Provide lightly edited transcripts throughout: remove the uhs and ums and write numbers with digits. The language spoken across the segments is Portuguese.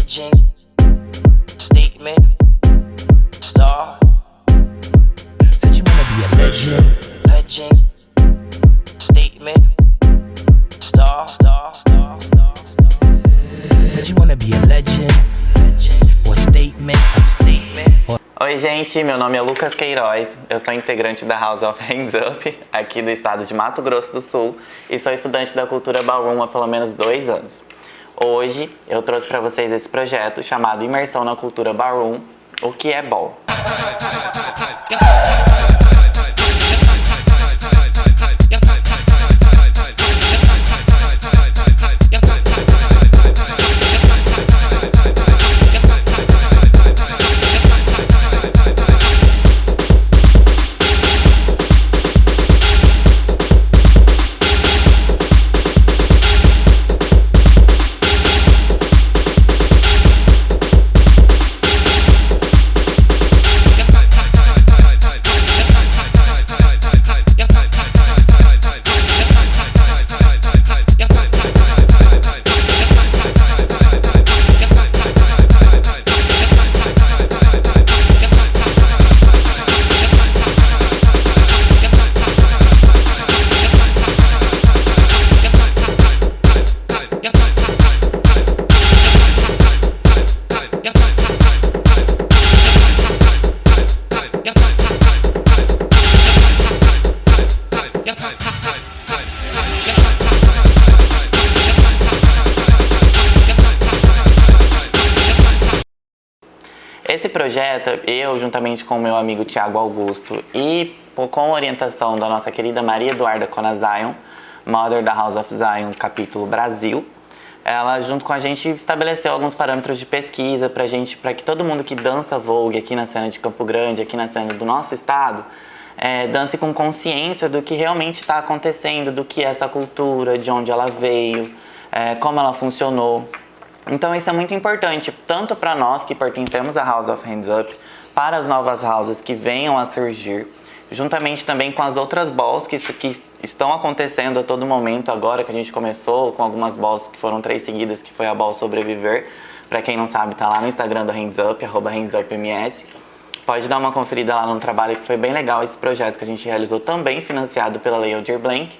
Legend, statement, star. Said you wanna be a legend, legend, statement, star. Said you wanna be a legend, or statement, Oi gente, meu nome é Lucas Queiroz, eu sou integrante da House of Hands Up, aqui do estado de Mato Grosso do Sul, e sou estudante da cultura ballroom há pelo menos 2 anos. Hoje eu trouxe para vocês esse projeto chamado Imersão na Cultura Ballroom, o que é ball. Esse projeto, eu juntamente com o meu amigo Thiago Augusto e com orientação da nossa querida Maria Eduarda Conazion, Mother da House of Zion, capítulo Brasil, ela junto com a gente estabeleceu alguns parâmetros de pesquisa para que todo mundo que dança Vogue aqui na cena de Campo Grande, aqui na cena do nosso estado, dance com consciência do que realmente está acontecendo, do que é essa cultura, de onde ela veio, como ela funcionou. Então isso é muito importante, tanto para nós que pertencemos à House of Hands Up, para as novas houses que venham a surgir, juntamente também com as outras balls que estão acontecendo a todo momento agora, que a gente começou com algumas balls que foram 3 seguidas, que foi a ball Sobreviver. Para quem não sabe, tá lá no Instagram do Hands Up, @handsupms. Pode dar uma conferida lá no trabalho, que foi bem legal esse projeto que a gente realizou, também financiado pela Lei Aldir Blanc.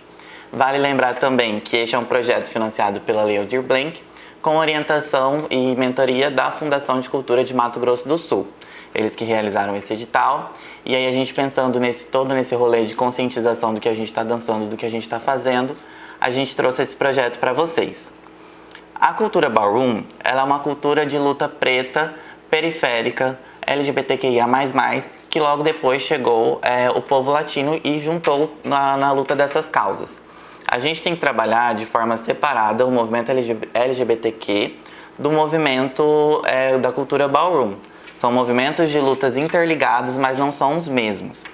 Vale lembrar também que este é um projeto financiado pela Lei Aldir Blanc, com orientação e mentoria da Fundação de Cultura de Mato Grosso do Sul. Eles que realizaram esse edital. E aí a gente pensando todo nesse rolê de conscientização do que a gente está dançando, do que a gente está fazendo, a gente trouxe esse projeto para vocês. A cultura ballroom, ela é uma cultura de luta preta, periférica, LGBTQIA+, que logo depois chegou o povo latino e juntou na luta dessas causas. A gente tem que trabalhar de forma separada o movimento LGBTQ do movimento da cultura ballroom. São movimentos de lutas interligados, mas não são os mesmos.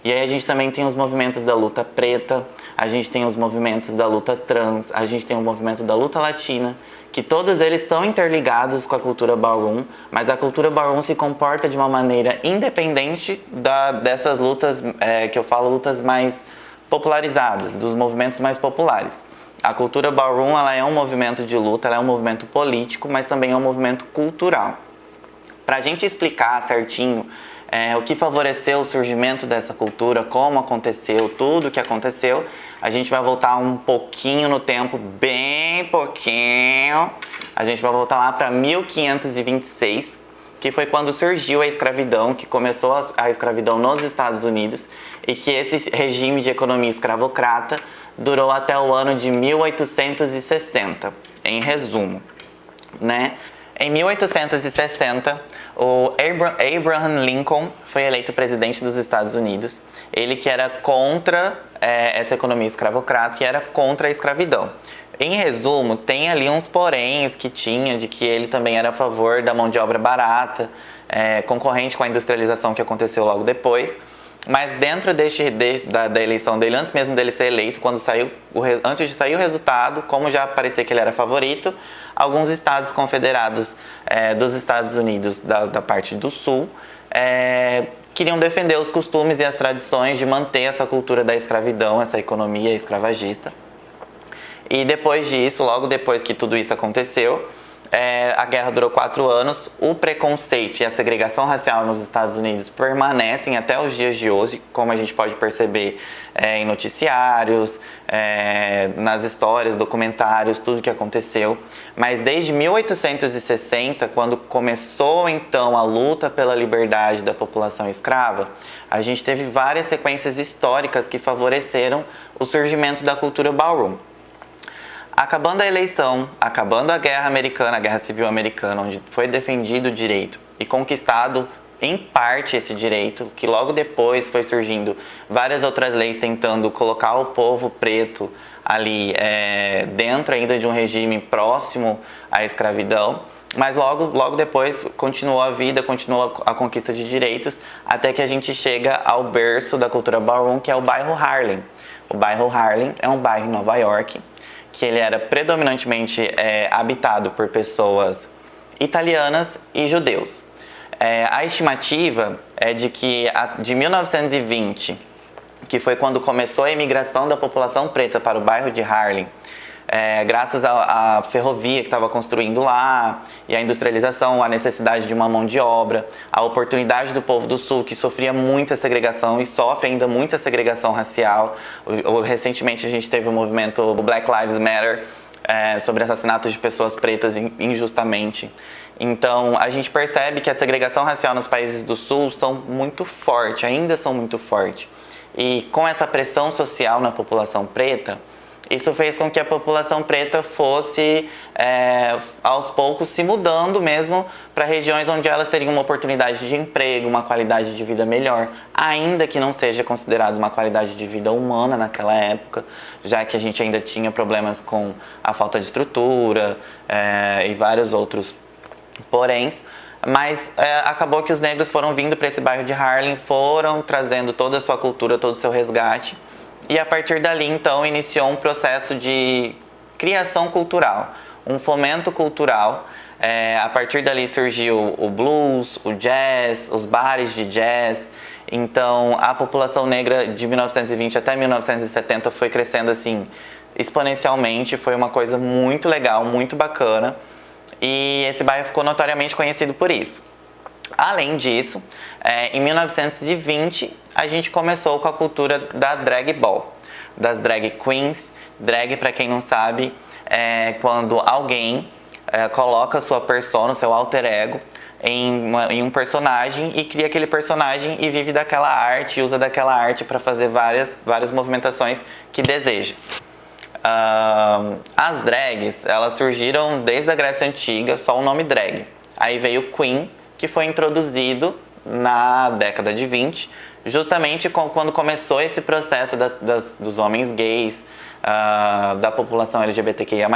E aí a gente também tem os movimentos da luta preta, a gente tem os movimentos da luta trans, a gente tem o movimento da luta latina, que todos eles são interligados com a cultura ballroom, mas a cultura ballroom se comporta de uma maneira independente dessas lutas, que eu falo lutas mais popularizadas, dos movimentos mais populares. A cultura ballroom, ela é um movimento de luta, ela é um movimento político, mas também é um movimento cultural. Para a gente explicar certinho o que favoreceu o surgimento dessa cultura, como aconteceu, tudo o que aconteceu, a gente vai voltar um pouquinho no tempo, bem pouquinho. A gente vai voltar lá para 1526, que foi quando surgiu a escravidão, que começou a escravidão nos Estados Unidos e que esse regime de economia escravocrata durou até o ano de 1860, em resumo, né? Em 1860, o Abraham Lincoln foi eleito presidente dos Estados Unidos. Ele que era contra essa economia escravocrata, que era contra a escravidão. Em resumo, tem ali uns poréns que tinha, de que ele também era a favor da mão de obra barata, concorrente com a industrialização que aconteceu logo depois. Mas dentro da eleição dele, antes mesmo dele ser eleito, antes de sair o resultado, como já parecia que ele era favorito, alguns estados confederados dos Estados Unidos, da parte do sul, queriam defender os costumes e as tradições de manter essa cultura da escravidão, essa economia escravagista. E depois disso, logo depois que tudo isso aconteceu, A guerra durou 4 anos. O preconceito e a segregação racial nos Estados Unidos permanecem até os dias de hoje, como a gente pode perceber em noticiários, nas histórias, documentários, tudo que aconteceu. Mas desde 1860, quando começou então a luta pela liberdade da população escrava, a gente teve várias sequências históricas que favoreceram o surgimento da cultura ballroom. Acabando a eleição, acabando a Guerra Americana, a Guerra Civil Americana, onde foi defendido o direito e conquistado em parte esse direito, que logo depois foi surgindo várias outras leis tentando colocar o povo preto ali dentro ainda de um regime próximo à escravidão, mas logo depois continuou a vida, continuou a conquista de direitos, até que a gente chega ao berço da cultura ballroom, que é o bairro Harlem. O bairro Harlem é um bairro em Nova York, que ele era predominantemente habitado por pessoas italianas e judeus. A estimativa é de que de 1920, que foi quando começou a imigração da população preta para o bairro de Harlem, graças à ferrovia que estava construindo lá, e à industrialização, a necessidade de uma mão de obra, a oportunidade do povo do Sul, que sofria muita segregação e sofre ainda muita segregação racial. Recentemente a gente teve o movimento Black Lives Matter, sobre assassinatos de pessoas pretas injustamente. Então a gente percebe que a segregação racial nos países do Sul são muito forte, ainda são muito fortes. E com essa pressão social na população preta, isso fez com que a população preta fosse, aos poucos, se mudando mesmo para regiões onde elas teriam uma oportunidade de emprego, uma qualidade de vida melhor, ainda que não seja considerado uma qualidade de vida humana naquela época, já que a gente ainda tinha problemas com a falta de estrutura e vários outros poréns. Mas acabou que os negros foram vindo para esse bairro de Harlem, foram trazendo toda a sua cultura, todo o seu resgate. E a partir dali, então, iniciou um processo de criação cultural, um fomento cultural. A partir dali surgiu o blues, o jazz, os bares de jazz. Então, a população negra de 1920 até 1970 foi crescendo assim exponencialmente. Foi uma coisa muito legal, muito bacana. E esse bairro ficou notoriamente conhecido por isso. Além disso, em 1920, a gente começou com a cultura da drag ball, das drag queens. Drag, para quem não sabe, é quando alguém coloca sua persona, seu alter ego, em um personagem e cria aquele personagem e vive daquela arte, usa daquela arte para fazer várias movimentações que deseja. As drags, elas surgiram desde a Grécia Antiga, só o nome drag. Aí veio queen, que foi introduzido na década de 20, justamente quando começou esse processo dos homens gays, da população LGBTQIA+,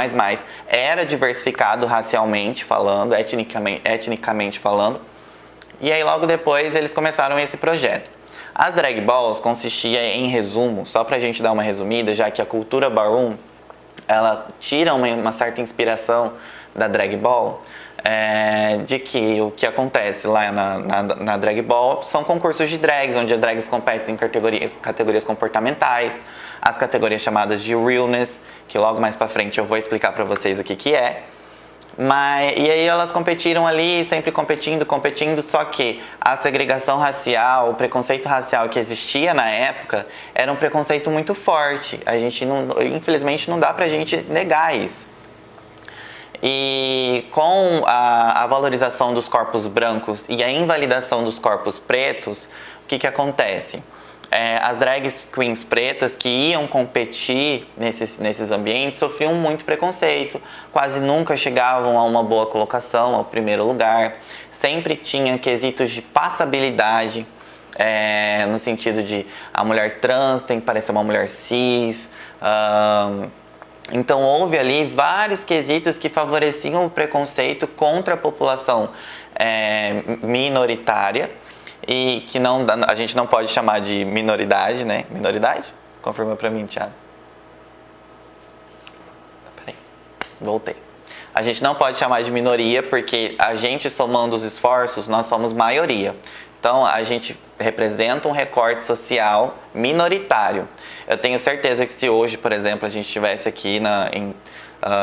era diversificado racialmente falando, etnicamente falando, e aí logo depois eles começaram esse projeto. As drag balls consistia, em resumo, só pra gente dar uma resumida, já que a cultura ballroom, ela tira uma certa inspiração da drag ball, de que o que acontece lá na drag ball são concursos de drags, onde as drags competem em categorias comportamentais, as categorias chamadas de realness, que logo mais pra frente eu vou explicar pra vocês o que é. E aí elas competiram ali, sempre competindo, só que a segregação racial, o preconceito racial que existia na época, era um preconceito muito forte. Infelizmente não dá pra gente negar isso. E com a valorização dos corpos brancos e a invalidação dos corpos pretos, o que acontece? As drag queens pretas que iam competir nesses ambientes sofriam muito preconceito, quase nunca chegavam a uma boa colocação, ao primeiro lugar. Sempre tinha quesitos de passabilidade, no sentido de a mulher trans tem que parecer uma mulher cis. Então houve ali vários quesitos que favoreciam o preconceito contra a população minoritária, e que a gente não pode chamar de minoridade, né? Minoridade? Confirma pra mim, Thiago. Peraí, voltei. A gente não pode chamar de minoria porque a gente, somando os esforços, nós somos maioria. Então a gente representa um recorte social minoritário. Eu tenho certeza que se hoje, por exemplo, a gente estivesse aqui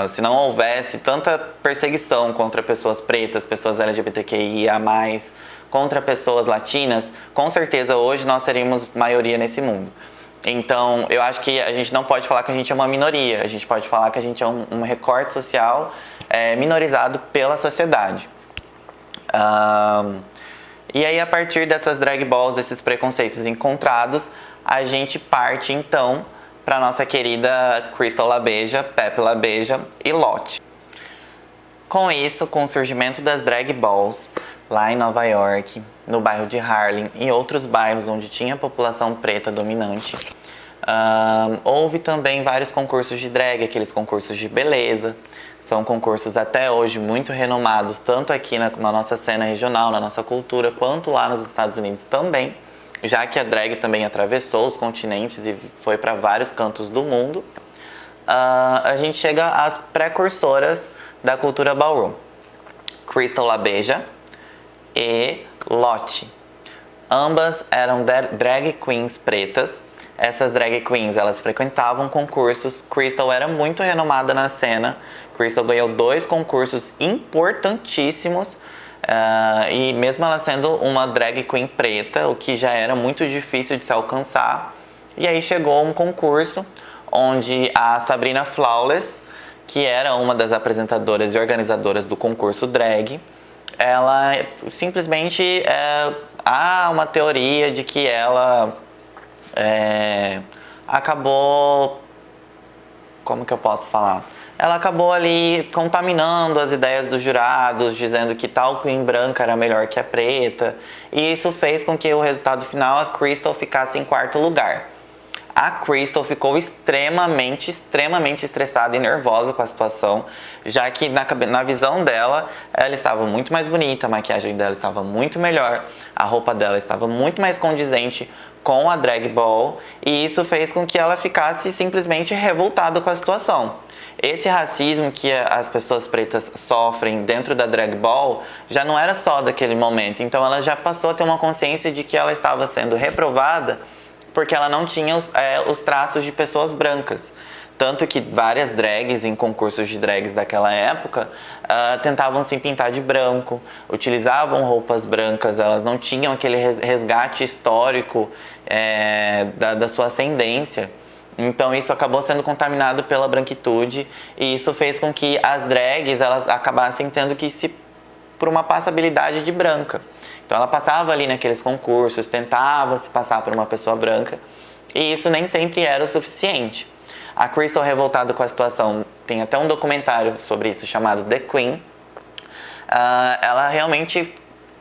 Se não houvesse tanta perseguição contra pessoas pretas, pessoas LGBTQIA+, contra pessoas latinas, com certeza hoje nós seríamos maioria nesse mundo. Então, eu acho que a gente não pode falar que a gente é uma minoria, a gente pode falar que a gente é um recorte social minorizado pela sociedade. E aí, a partir dessas drag balls, desses preconceitos encontrados, a gente parte, então, para nossa querida Crystal LaBeija, Pepe LaBeija e Lottie. Com isso, com o surgimento das drag balls, lá em Nova York, no bairro de Harlem e outros bairros onde tinha população preta dominante, houve também vários concursos de drag, aqueles concursos de beleza. São concursos até hoje muito renomados, tanto aqui na nossa cena regional, na nossa cultura, quanto lá nos Estados Unidos também, já que a drag também atravessou os continentes e foi para vários cantos do mundo. A gente chega às precursoras da cultura ballroom, Crystal LaBeija e Lottie. Ambas eram drag queens pretas. Essas drag queens, elas frequentavam concursos. Crystal era muito renomada na cena. Crystal ganhou 2 concursos importantíssimos. E mesmo ela sendo uma drag queen preta, o que já era muito difícil de se alcançar. E aí chegou um concurso onde a Sabrina Flawless, que era uma das apresentadoras e organizadoras do concurso drag, ela simplesmente há uma teoria de que ela acabou, como que eu posso falar? Ela acabou ali contaminando as ideias dos jurados, dizendo que tal queen branca era melhor que a preta, e isso fez com que o resultado final, a Crystal ficasse em 4º lugar. A Crystal ficou extremamente estressada e nervosa com a situação, já que na visão dela, ela estava muito mais bonita, a maquiagem dela estava muito melhor, a roupa dela estava muito mais condizente com a drag ball, e isso fez com que ela ficasse simplesmente revoltada com a situação. Esse racismo que as pessoas pretas sofrem dentro da drag ball já não era só daquele momento, então ela já passou a ter uma consciência de que ela estava sendo reprovada porque ela não tinha os traços de pessoas brancas. Tanto que várias drags em concursos de drags daquela época tentavam se pintar de branco, utilizavam roupas brancas, elas não tinham aquele resgate histórico da sua ascendência. Então isso acabou sendo contaminado pela branquitude, e isso fez com que as drags elas acabassem tendo que por uma passabilidade de branca. Então ela passava ali naqueles concursos, tentava se passar por uma pessoa branca, e isso nem sempre era o suficiente. A Crystal, revoltada com a situação, tem até um documentário sobre isso chamado The Queen. Ela realmente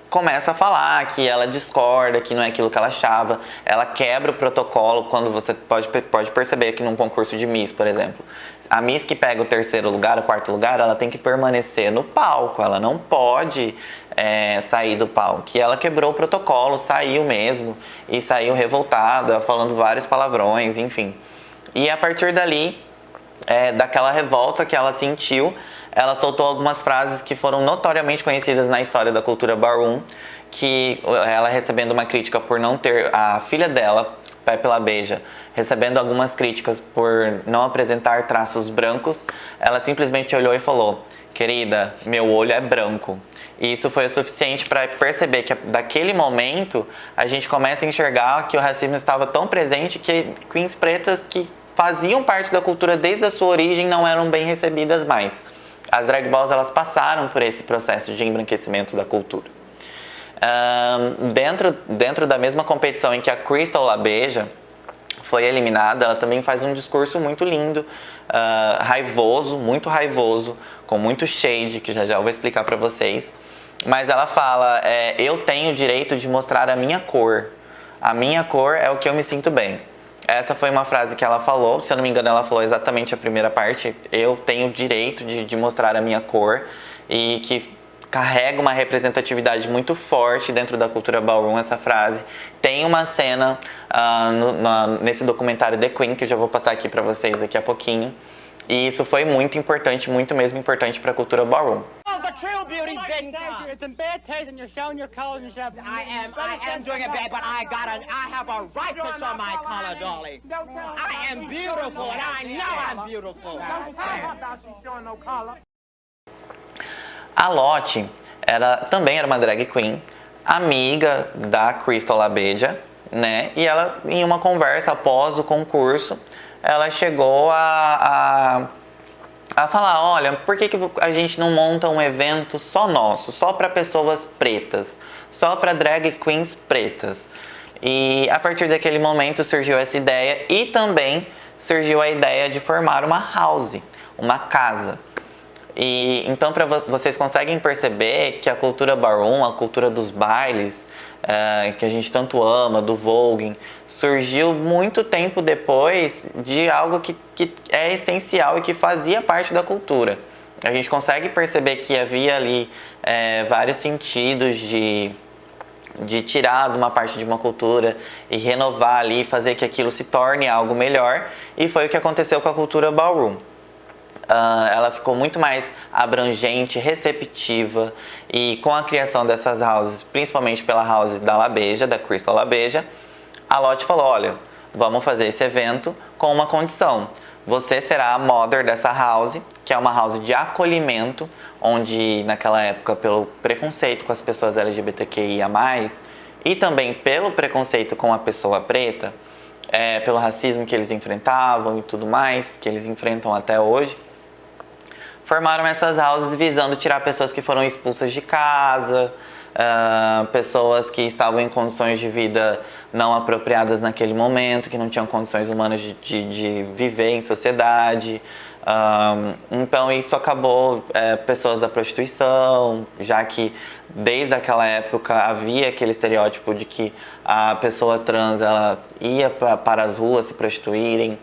começa a falar que ela discorda, que não é aquilo que ela achava. Ela quebra o protocolo, quando você pode perceber que num concurso de Miss, por exemplo, a Miss que pega o 3º lugar, o 4º lugar, ela tem que permanecer no palco, ela não pode sair do palco. E ela quebrou o protocolo, saiu mesmo, e saiu revoltada, falando vários palavrões, enfim. E a partir dali, daquela revolta que ela sentiu, ela soltou algumas frases que foram notoriamente conhecidas na história da cultura ballroom, que ela recebendo uma crítica por não ter a filha dela, Pepe LaBeija, recebendo algumas críticas por não apresentar traços brancos, ela simplesmente olhou e falou: "Querida, meu olho é branco". E isso foi o suficiente para perceber que daquele momento a gente começa a enxergar que o racismo estava tão presente que queens pretas que faziam parte da cultura desde a sua origem não eram bem recebidas mais. As drag balls, elas passaram por esse processo de embranquecimento da cultura. Dentro da mesma competição em que a Crystal LaBeija foi eliminada, ela também faz um discurso muito lindo, raivoso, muito raivoso, com muito shade, que já eu vou explicar para vocês. Mas ela fala: eu tenho o direito de mostrar a minha cor. A minha cor é o que eu me sinto bem. Essa foi uma frase que ela falou, se eu não me engano ela falou exatamente a primeira parte: eu tenho o direito de mostrar a minha cor, e que carrega uma representatividade muito forte dentro da cultura ballroom essa frase. Tem uma cena nesse documentário The Queen, que eu já vou passar aqui pra vocês daqui a pouquinho, e isso foi muito importante, muito mesmo importante pra cultura ballroom. the true beauties didn't come. It's in bad taste and you're showing your colors and stuff. I am doing it bad, but I have a right to show my color, darling. I am beautiful, and I know I'm beautiful. Don't tell her about you showing no color. A Lottie também era uma drag queen, amiga da Crystal LaBeija, né? E ela, em uma conversa após o concurso, ela chegou a falar, olha, por que a gente não monta um evento só nosso, só para pessoas pretas, só para drag queens pretas? E a partir daquele momento surgiu essa ideia e também surgiu a ideia de formar uma house, uma casa. E então vocês conseguem perceber que a cultura ballroom, a cultura dos bailes, que a gente tanto ama, do voguing, surgiu muito tempo depois de algo que é essencial e que fazia parte da cultura. A gente consegue perceber que havia ali vários sentidos de tirar uma parte de uma cultura e renovar ali, fazer que aquilo se torne algo melhor, e foi o que aconteceu com a cultura ballroom. Ela ficou muito mais abrangente, receptiva, e com a criação dessas houses, principalmente pela house da LaBeija, da Crystal LaBeija, a Lottie falou, olha, vamos fazer esse evento com uma condição. Você será a mother dessa house, que é uma house de acolhimento, onde naquela época, pelo preconceito com as pessoas LGBTQIA+, e também pelo preconceito com a pessoa preta, pelo racismo que eles enfrentavam e tudo mais, que eles enfrentam até hoje, formaram essas houses visando tirar pessoas que foram expulsas de casa, pessoas que estavam em condições de vida não apropriadas naquele momento, que não tinham condições humanas de viver em sociedade. Então isso acabou pessoas da prostituição, já que desde aquela época havia aquele estereótipo de que a pessoa trans ela ia para as ruas se prostituírem.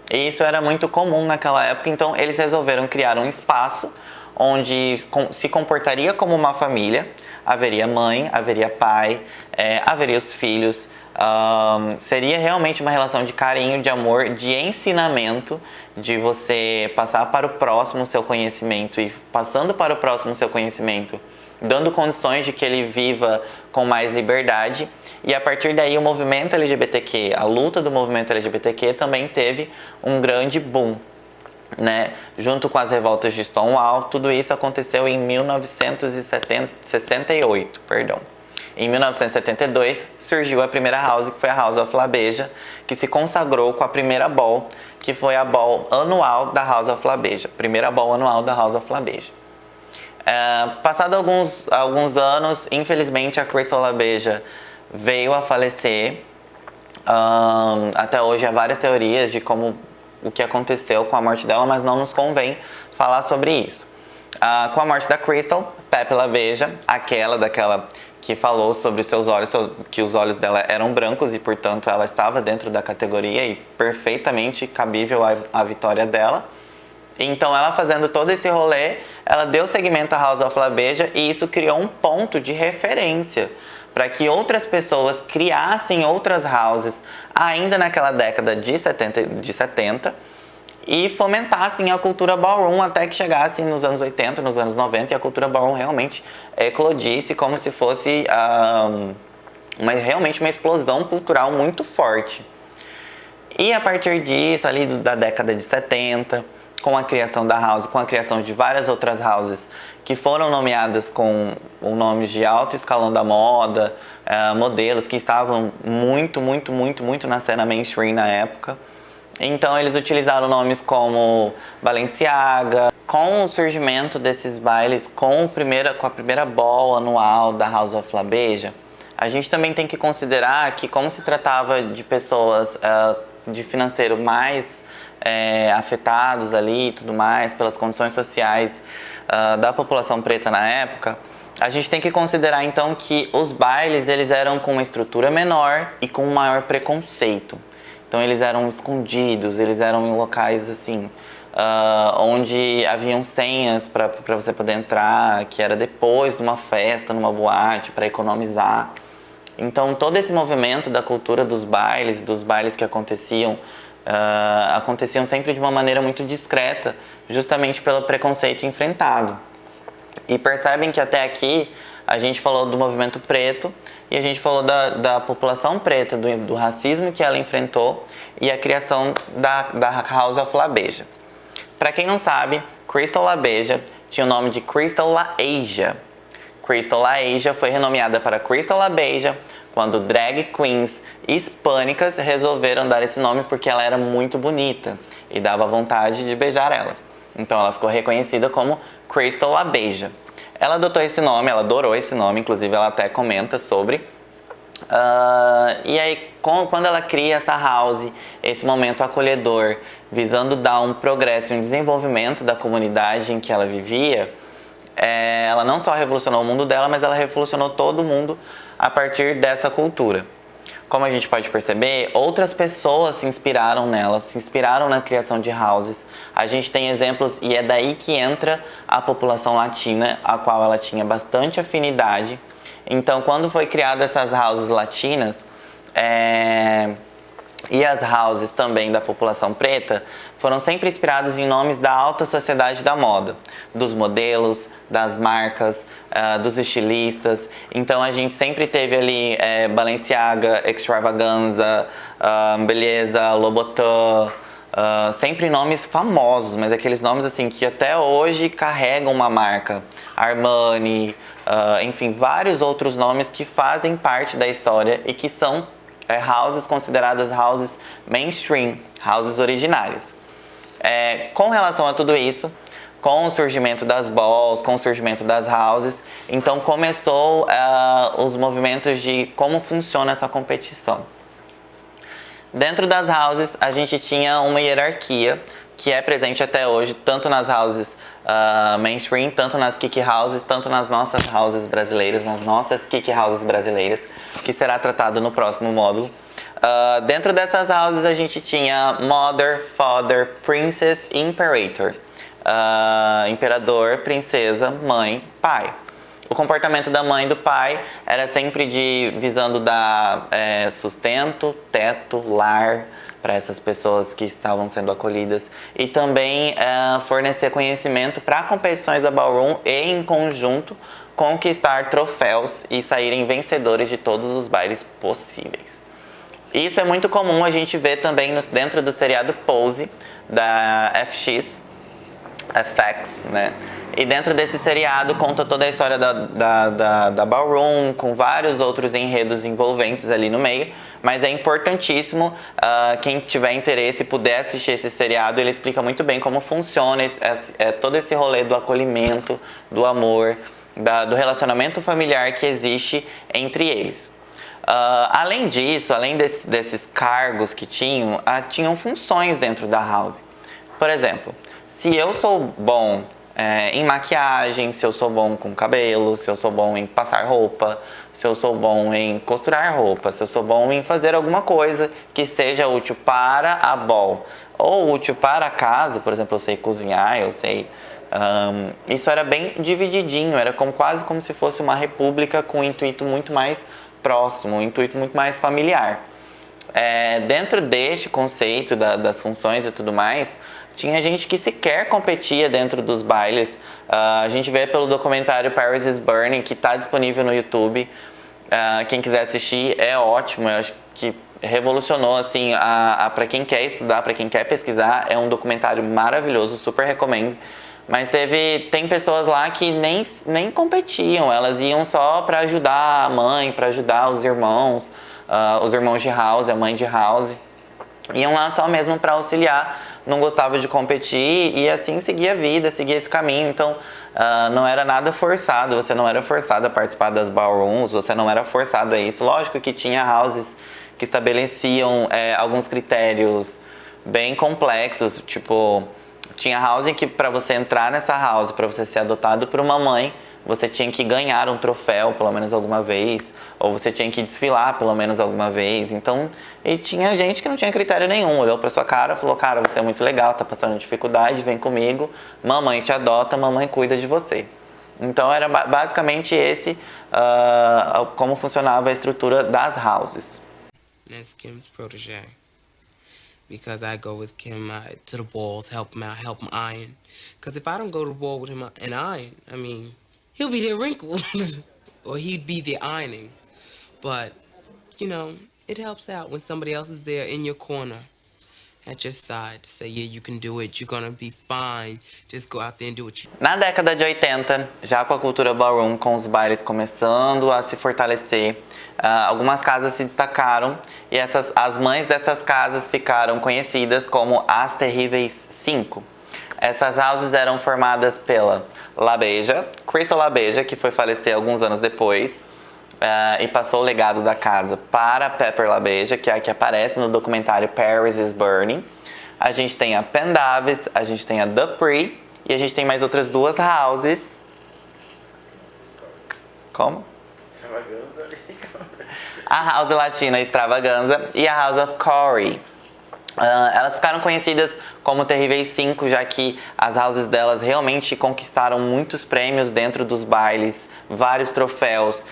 E isso era muito comum naquela época, então eles resolveram criar um espaço onde se comportaria como uma família, haveria mãe, haveria pai, haveria os filhos, seria realmente uma relação de carinho, de amor, de ensinamento, de você passar para o próximo o seu conhecimento e passando para o próximo o seu conhecimento, dando condições de que ele viva com mais liberdade. E a partir daí o movimento LGBTQ, a luta do movimento LGBTQ também teve um grande boom, né? Junto com as revoltas de Stonewall, tudo isso aconteceu em 1968, perdão. Em 1972 surgiu a primeira house, que foi a House of LaBeija, que se consagrou com a primeira ball, que foi a ball anual da House of LaBeija, primeira ball anual da House of LaBeija. Passado alguns anos, infelizmente a Crystal LaBeija veio a falecer. Até hoje há várias teorias de o que aconteceu com a morte dela, mas não nos convém falar sobre isso. Com a morte da Crystal, Pepe LaBeija, daquela que falou sobre os seus olhos, que os olhos dela eram brancos e, portanto, ela estava dentro da categoria e perfeitamente cabível à vitória dela. Então, ela fazendo todo esse rolê, ela deu seguimento à House of LaBeija e isso criou um ponto de referência para que outras pessoas criassem outras houses ainda naquela década de 70 e fomentassem a cultura ballroom até que chegasse nos anos 80, nos anos 90 e a cultura ballroom realmente eclodisse como se fosse realmente uma explosão cultural muito forte. E a partir disso, ali da década de 70, com a criação da house, com a criação de várias outras houses que foram nomeadas com o nome de alto escalão da moda, modelos que estavam muito na cena mainstream na época. Então eles utilizaram nomes como Balenciaga. Com o surgimento desses bailes, com a primeira ball anual da House of LaBeija, a gente também tem que considerar que, como se tratava de pessoas de financeiro mais afetados ali e tudo mais, pelas condições sociais da população preta na época, a gente tem que considerar então que os bailes eles eram com uma estrutura menor e com um maior preconceito. Então eles eram escondidos, eles eram em locais assim, onde haviam senhas para você poder entrar, que era depois de uma festa, numa boate, para economizar. Então todo esse movimento da cultura dos bailes que aconteciam sempre de uma maneira muito discreta, justamente pelo preconceito enfrentado. E percebem que até aqui a gente falou do movimento preto e a gente falou da população preta, do racismo que ela enfrentou e a criação da House of LaBeija. Para quem não sabe, Crystal LaBeija tinha o nome de Crystal LaAsia. Crystal LaAsia foi renomeada para Crystal LaBeija quando drag queens hispânicas resolveram dar esse nome porque ela era muito bonita e dava vontade de beijar ela. Então ela ficou reconhecida como Crystal LaBeija. Ela adotou esse nome, ela adorou esse nome, inclusive ela até comenta sobre. E aí, quando ela cria essa house, esse momento acolhedor, visando dar um progresso e um desenvolvimento da comunidade em que ela vivia, ela não só revolucionou o mundo dela, mas ela revolucionou todo mundo a partir dessa cultura. Como a gente pode perceber, outras pessoas se inspiraram nela, se inspiraram na criação de houses. A gente tem exemplos, e é daí que entra a população latina, a qual ela tinha bastante afinidade. Então, quando foi criada essas houses latinas, e as houses também da população preta, foram sempre inspirados em nomes da alta sociedade da moda, dos modelos, das marcas, dos estilistas. Então a gente sempre teve ali Balenciaga, Extravaganza, Beleza, Louboutin, sempre nomes famosos, mas aqueles nomes assim que até hoje carregam uma marca. Armani, enfim, vários outros nomes que fazem parte da história e que são houses consideradas houses mainstream, houses originárias. Com relação a tudo isso, com o surgimento das balls, com o surgimento das houses, então começou os movimentos de como funciona essa competição. Dentro das houses, a gente tinha uma hierarquia que é presente até hoje, tanto nas houses mainstream, tanto nas kick houses, tanto nas nossas houses brasileiras, nas nossas kick houses brasileiras, que será tratado no próximo módulo. Dentro dessas houses a gente tinha Mother, Father, Princess e Imperator. Imperador, princesa, mãe, pai. O comportamento da mãe e do pai era sempre visando dar sustento, teto, lar para essas pessoas que estavam sendo acolhidas e também fornecer conhecimento para competições da Ballroom e, em conjunto, conquistar troféus e saírem vencedores de todos os bailes possíveis. Isso é muito comum a gente ver também dentro do seriado Pose da FX, né? E dentro desse seriado conta toda a história da Ballroom, com vários outros enredos envolventes ali no meio. Mas é importantíssimo, quem tiver interesse e puder assistir esse seriado, ele explica muito bem como funciona todo esse rolê do acolhimento, do amor, do relacionamento familiar que existe entre eles. Além disso, além desses cargos que tinham funções dentro da house. Por exemplo, se eu sou bom em maquiagem, se eu sou bom com cabelo, se eu sou bom em passar roupa, se eu sou bom em costurar roupa, se eu sou bom em fazer alguma coisa que seja útil para a ball ou útil para a casa, por exemplo, eu sei cozinhar, eu sei... isso era bem divididinho, era quase como se fosse uma república com um intuito muito mais próximo, um intuito muito mais familiar. Dentro deste conceito das funções e tudo mais, tinha gente que sequer competia dentro dos bailes. A gente vê pelo documentário Paris is Burning, que está disponível no YouTube. Quem quiser assistir, é ótimo. Eu acho que revolucionou, assim, para quem quer estudar, para quem quer pesquisar. É um documentário maravilhoso, super recomendo. Mas tem pessoas lá que nem competiam. Elas iam só para ajudar a mãe, para ajudar os irmãos de house, a mãe de house. Iam lá só mesmo para auxiliar, não gostava de competir e assim seguia a vida, seguia esse caminho. Então não era nada forçado, você não era forçado a participar das ballrooms, você não era forçado a isso. Lógico que tinha houses que estabeleciam alguns critérios bem complexos, tipo, tinha house que para você entrar nessa house, para você ser adotado por uma mãe, você tinha que ganhar um troféu pelo menos alguma vez, ou você tinha que desfilar pelo menos alguma vez. Então, e tinha gente que não tinha critério nenhum, olhou pra sua cara, falou: cara, você é muito legal, tá passando dificuldade, vem comigo, mamãe te adota, mamãe cuida de você. Então era basicamente como funcionava a estrutura das houses. That's Kim's protege. Because I go with Kim to the balls, help him out, help him iron. Because if I don't go to the ball with him and iron, I mean, he'll be there wrinkled. Or he'd be there ironing. But, you know, it helps out when somebody else is there in your corner, at your side, to say, yeah, you can do it, you're gonna be fine, just go out there and do what you... Na década de 80, já com a cultura ballroom, com os bailes começando a se fortalecer, algumas casas se destacaram e as mães dessas casas ficaram conhecidas como as Terríveis 5. Essas houses eram formadas pela LaBeija, Crystal LaBeija, que foi falecer alguns anos depois, e passou o legado da casa para Pepper LaBeija, que é a que aparece no documentário Paris is Burning. A gente tem a Pendavis, a gente tem a Dupree e a gente tem mais outras duas houses. Como? A House Latina Extravaganza e a House of Corey. Elas ficaram conhecidas como Terríveis 5, já que as houses delas realmente conquistaram muitos prêmios dentro dos bailes, vários troféus,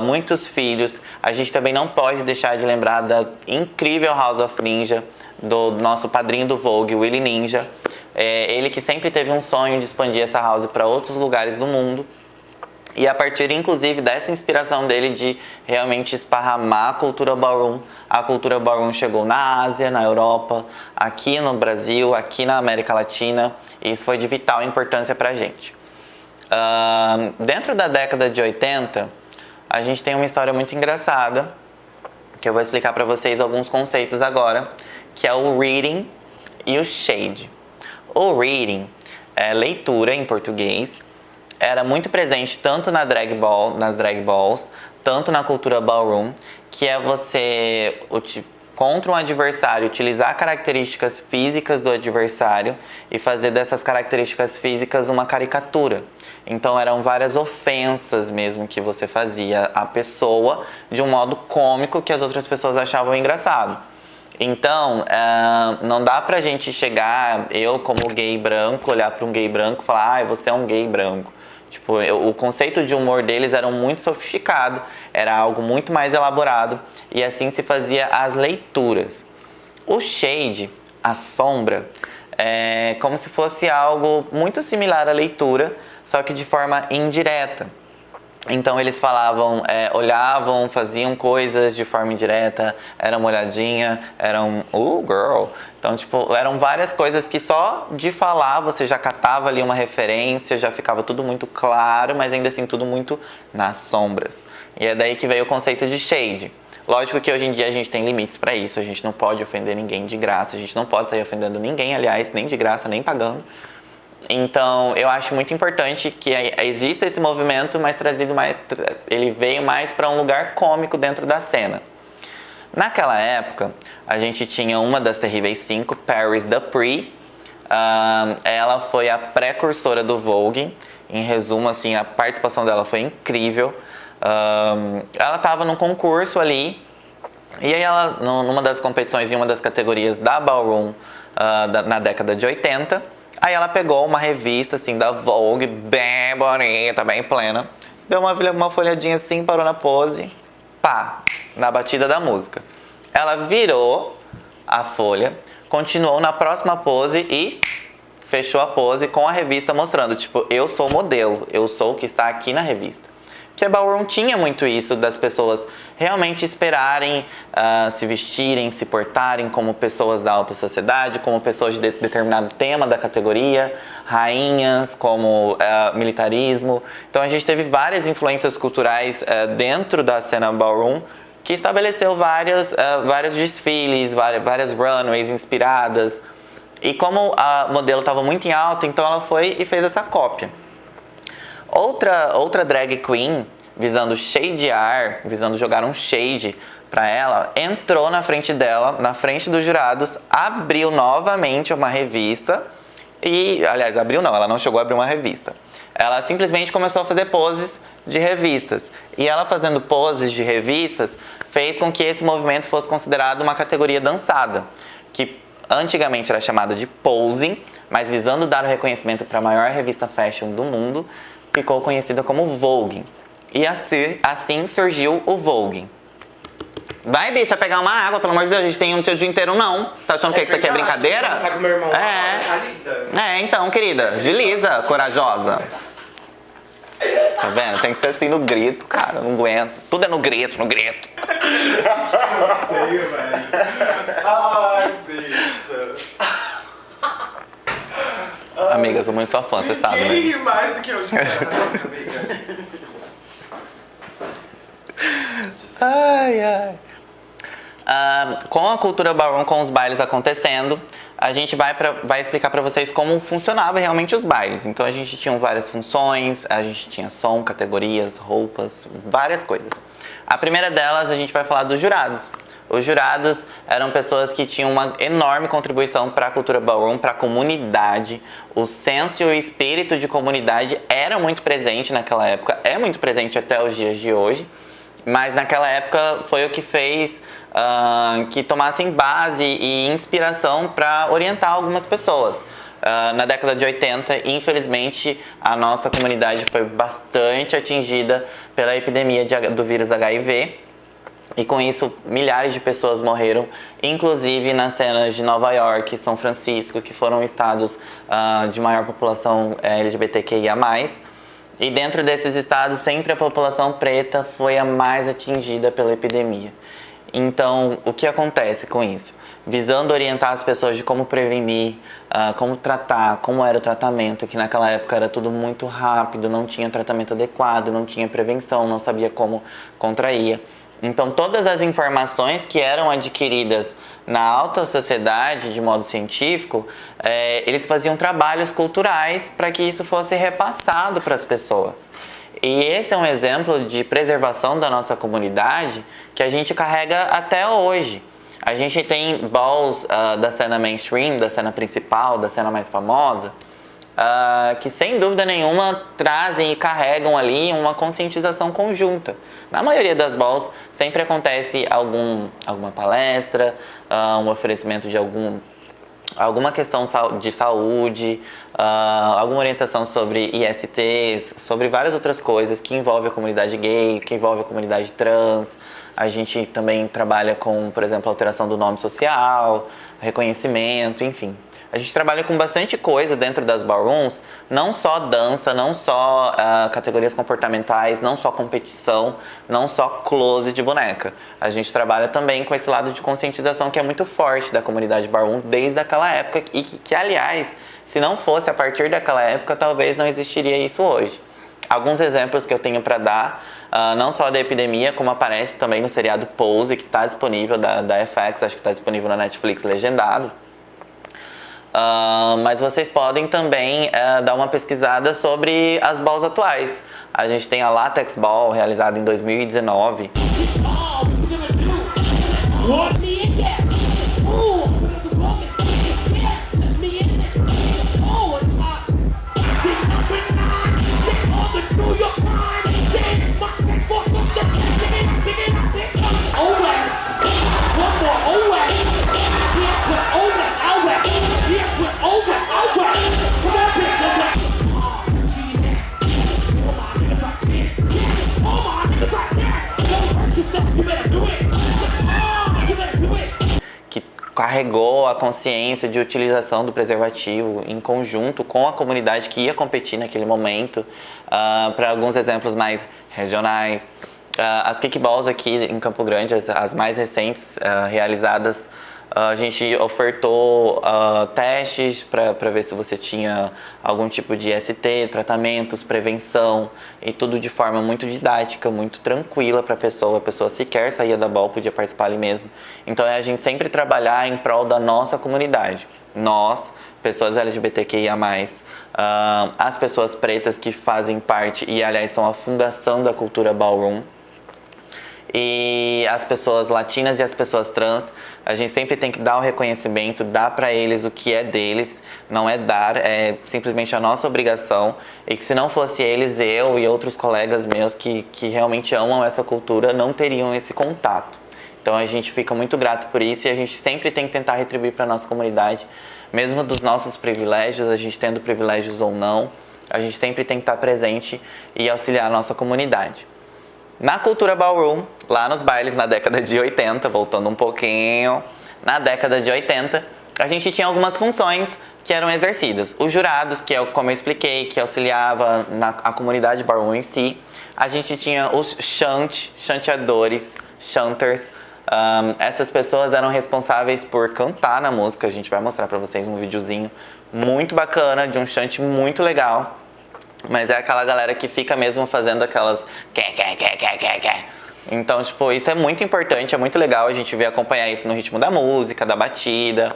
muitos filhos. A gente também não pode deixar de lembrar da incrível House of Ninja, do nosso padrinho do Vogue, Willie Ninja. Ele que sempre teve um sonho de expandir essa house para outros lugares do mundo. E a partir, inclusive, dessa inspiração dele de realmente esparramar a cultura ballroom chegou na Ásia, na Europa, aqui no Brasil, aqui na América Latina. E isso foi de vital importância pra gente. Dentro da década de 80, a gente tem uma história muito engraçada, que eu vou explicar pra vocês alguns conceitos agora, que é o reading e o shade. O reading é leitura em português, era muito presente tanto nas drag balls, tanto na cultura ballroom, que é você, contra um adversário, utilizar características físicas do adversário e fazer dessas características físicas uma caricatura. Então eram várias ofensas mesmo que você fazia à pessoa de um modo cômico que as outras pessoas achavam engraçado. Então, não dá pra gente chegar, eu como gay branco, olhar pra um gay branco e falar, você é um gay branco. Tipo, o conceito de humor deles era muito sofisticado, era algo muito mais elaborado e assim se fazia as leituras. O shade, a sombra, é como se fosse algo muito similar à leitura, só que de forma indireta. Então eles falavam, olhavam, faziam coisas de forma indireta, era uma olhadinha, era um girl. Então, tipo, eram várias coisas que só de falar você já catava ali uma referência, já ficava tudo muito claro, mas ainda assim tudo muito nas sombras. E é daí que veio o conceito de shade. Lógico que hoje em dia a gente tem limites para isso, a gente não pode ofender ninguém de graça, a gente não pode sair ofendendo ninguém, aliás, nem de graça, nem pagando. Então, eu acho muito importante que exista esse movimento, mas ele veio mais para um lugar cômico dentro da cena. Naquela época, a gente tinha uma das Terríveis 5, Paris Dupree. Ela foi a precursora do Vogue. Em resumo, assim, a participação dela foi incrível. Ela estava num concurso ali. E aí ela, numa das competições, em uma das categorias da Ballroom, na década de 80, aí ela pegou uma revista, assim, da Vogue, bem bonita, bem plena. Deu uma folhadinha assim, parou na pose, pá, na batida da música. Ela virou a folha, continuou na próxima pose e fechou a pose com a revista mostrando, tipo, eu sou o modelo, eu sou o que está aqui na revista. Porque a Ballroom tinha muito isso das pessoas realmente esperarem, se vestirem, se portarem como pessoas da alta sociedade, como pessoas de determinado tema da categoria, rainhas, como militarismo. Então a gente teve várias influências culturais dentro da cena Ballroom que estabeleceu vários desfiles, várias runways inspiradas. E como a modelo estava muito em alta, então ela foi e fez essa cópia. Outra drag queen, visando shadear, visando jogar um shade pra ela, entrou na frente dela, na frente dos jurados, abriu novamente uma revista e, aliás, ela não chegou a abrir uma revista. Ela simplesmente começou a fazer poses de revistas. E ela fazendo poses de revistas fez com que esse movimento fosse considerado uma categoria dançada, que antigamente era chamada de posing, mas visando dar o reconhecimento para a maior revista fashion do mundo, ficou conhecida como Vogue. E assim surgiu o Vogue. Vai, bicha, pegar uma água, pelo amor de Deus, a gente tem um dia inteiro não. Tá achando que isso aqui é brincadeira? Sai com meu irmão. Então, querida, agiliza, corajosa. Tá vendo? Tem que ser assim no grito, cara. Eu não aguento. Tudo é no grito, no grito. Odeio, velho. Ai, bicha. Amiga, eu sou muito sua fã, você sabe, né? Ninguém ri mais do que eu, amiga. Ai, ai. Com a cultura ballroom, com os bailes acontecendo, a gente vai explicar pra vocês como funcionava realmente os bailes. Então a gente tinha várias funções, a gente tinha som, categorias, roupas, várias coisas. A primeira delas a gente vai falar dos jurados. Os jurados eram pessoas que tinham uma enorme contribuição para a cultura ballroom, para a comunidade. O senso e o espírito de comunidade era muito presente naquela época, é muito presente até os dias de hoje. Mas naquela época foi o que fez que tomassem base e inspiração para orientar algumas pessoas. Na década de 80, infelizmente, a nossa comunidade foi bastante atingida pela epidemia do vírus HIV. E com isso, milhares de pessoas morreram, inclusive nas cenas de Nova York e São Francisco, que foram estados de maior população LGBTQIA+. E dentro desses estados, sempre a população preta foi a mais atingida pela epidemia. Então, o que acontece com isso? Visando orientar as pessoas de como prevenir, como tratar, como era o tratamento, que naquela época era tudo muito rápido, não tinha tratamento adequado, não tinha prevenção, não sabia como contraía. Então, todas as informações que eram adquiridas na alta sociedade, de modo científico, eles faziam trabalhos culturais para que isso fosse repassado para as pessoas. E esse é um exemplo de preservação da nossa comunidade que a gente carrega até hoje. A gente tem balls da cena mainstream, da cena principal, da cena mais famosa, que sem dúvida nenhuma trazem e carregam ali uma conscientização conjunta. Na maioria das balls sempre acontece alguma palestra, um oferecimento de alguma questão de saúde, alguma orientação sobre ISTs, sobre várias outras coisas que envolvem a comunidade gay, que envolvem a comunidade trans. A gente também trabalha com, por exemplo, alteração do nome social, reconhecimento, enfim. A gente trabalha com bastante coisa dentro das ballrooms, não só dança, não só categorias comportamentais, não só competição, não só close de boneca. A gente trabalha também com esse lado de conscientização que é muito forte da comunidade ballroom desde aquela época e que, aliás, se não fosse a partir daquela época, talvez não existiria isso hoje. Alguns exemplos que eu tenho para dar, não só da epidemia, como aparece também no seriado Pose, que está disponível da FX, acho que está disponível na Netflix legendado. Mas vocês podem também dar uma pesquisada sobre as balls atuais. A gente tem a Latex Ball, realizada em 2019. Que carregou a consciência de utilização do preservativo em conjunto com a comunidade que ia competir naquele momento. Para alguns exemplos mais regionais, as kickballs aqui em Campo Grande, as mais recentes realizadas, a gente ofertou testes para ver se você tinha algum tipo de ST, tratamentos, prevenção, e tudo de forma muito didática, muito tranquila para a pessoa sequer saía da ball, podia participar ali mesmo. Então é a gente sempre trabalhar em prol da nossa comunidade. Nós, pessoas LGBTQIA+, as pessoas pretas que fazem parte e aliás são a fundação da cultura ballroom, e as pessoas latinas e as pessoas trans, a gente sempre tem que dar o reconhecimento, dar para eles o que é deles, não é dar, é simplesmente a nossa obrigação, e que se não fosse eles, eu e outros colegas meus que realmente amam essa cultura, não teriam esse contato. Então a gente fica muito grato por isso e a gente sempre tem que tentar retribuir para a nossa comunidade, mesmo dos nossos privilégios, a gente tendo privilégios ou não, a gente sempre tem que estar presente e auxiliar a nossa comunidade. Na cultura ballroom, lá nos bailes na década de 80, voltando um pouquinho, na década de 80, a gente tinha algumas funções que eram exercidas. Os jurados, que é como eu expliquei, que auxiliava a comunidade ballroom em si. A gente tinha os chanteadores, chanters. Essas pessoas eram responsáveis por cantar na música. A gente vai mostrar pra vocês um videozinho muito bacana, de um chante muito legal. Mas é aquela galera que fica mesmo fazendo aquelas... Então, tipo, isso é muito importante, é muito legal a gente ver acompanhar isso no ritmo da música, da batida.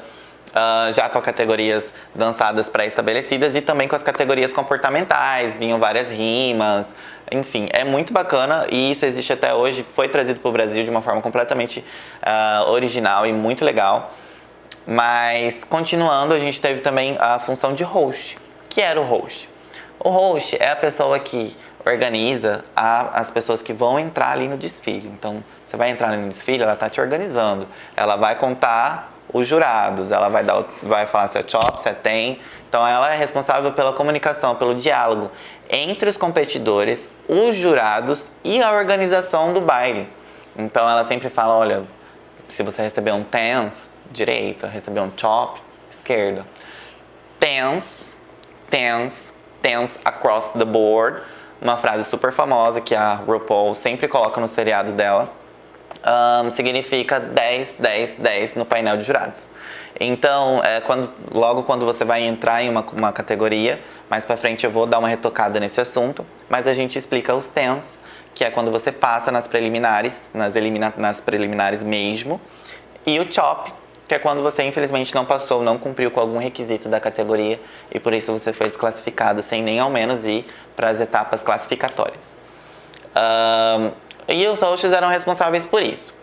Já com categorias dançadas pré-estabelecidas e também com as categorias comportamentais, vinham várias rimas, enfim, é muito bacana e isso existe até hoje, foi trazido para o Brasil de uma forma completamente original e muito legal. Mas, continuando, a gente teve também a função de host. O que era o host? O host é a pessoa que organiza as pessoas que vão entrar ali no desfile. Então, você vai entrar ali no desfile, ela está te organizando, ela vai contar os jurados, ela vai falar se é chop, se é tem. Então ela é responsável pela comunicação, pelo diálogo entre os competidores, os jurados e a organização do baile. Então ela sempre fala, olha, se você receber um tense, direita, receber um chop, esquerda. Tense, tense, tense across the board. Uma frase super famosa que a RuPaul sempre coloca no seriado dela. Significa 10, 10, 10 no painel de jurados. Então, logo quando você vai entrar em uma categoria, mais pra frente eu vou dar uma retocada nesse assunto, mas a gente explica os tens, que é quando você passa nas preliminares, nas preliminares mesmo, e o chop, que é quando você infelizmente não passou, não cumpriu com algum requisito da categoria, e por isso você foi desclassificado sem nem ao menos ir para as etapas classificatórias. E os hosts eram responsáveis por isso.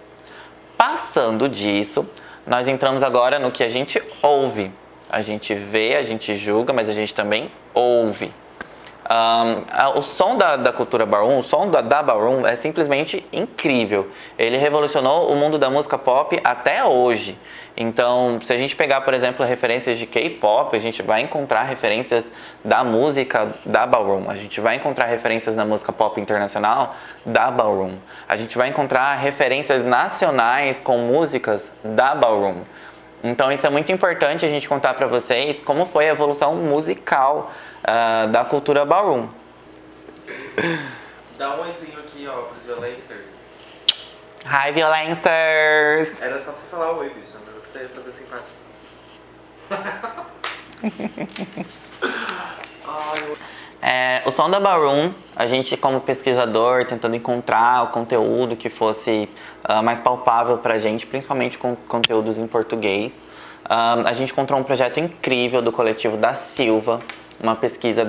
Passando disso, nós entramos agora no que a gente ouve. A gente vê, a gente julga, mas a gente também ouve. O som da cultura ballroom, o som da ballroom é simplesmente incrível. Ele revolucionou o mundo da música pop até hoje. Então, se a gente pegar, por exemplo, referências de K-pop, a gente vai encontrar referências da música da ballroom. A gente vai encontrar referências na música pop internacional da ballroom. A gente vai encontrar referências nacionais com músicas da ballroom. Então, isso é muito importante a gente contar para vocês como foi a evolução musical da cultura ballroom. Dá um oizinho aqui, ó, pros violencers. Hi, violencers! Era só pra você falar oi, bicho, não era pra você fazer simpático. O som da ballroom, a gente como pesquisador tentando encontrar o conteúdo que fosse mais palpável pra gente, principalmente com conteúdos em português. A gente encontrou um projeto incrível do coletivo da Silva, uma pesquisa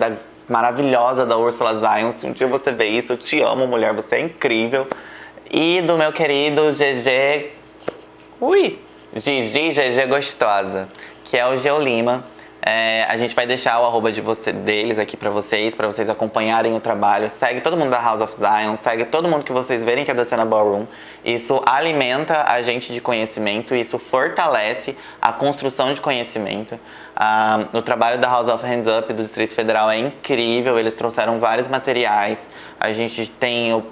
maravilhosa da Ursula Zion. Se um dia você vê isso, eu te amo, mulher, você é incrível. E do meu querido GG Gostosa, que é o Geolima. A gente vai deixar o arroba deles aqui pra vocês acompanharem o trabalho. Segue todo mundo da House of Zion, segue todo mundo que vocês verem que é da cena ballroom. Isso alimenta a gente de conhecimento, isso fortalece a construção de conhecimento. O trabalho da House of Hands Up do Distrito Federal é incrível, eles trouxeram vários materiais. A gente tem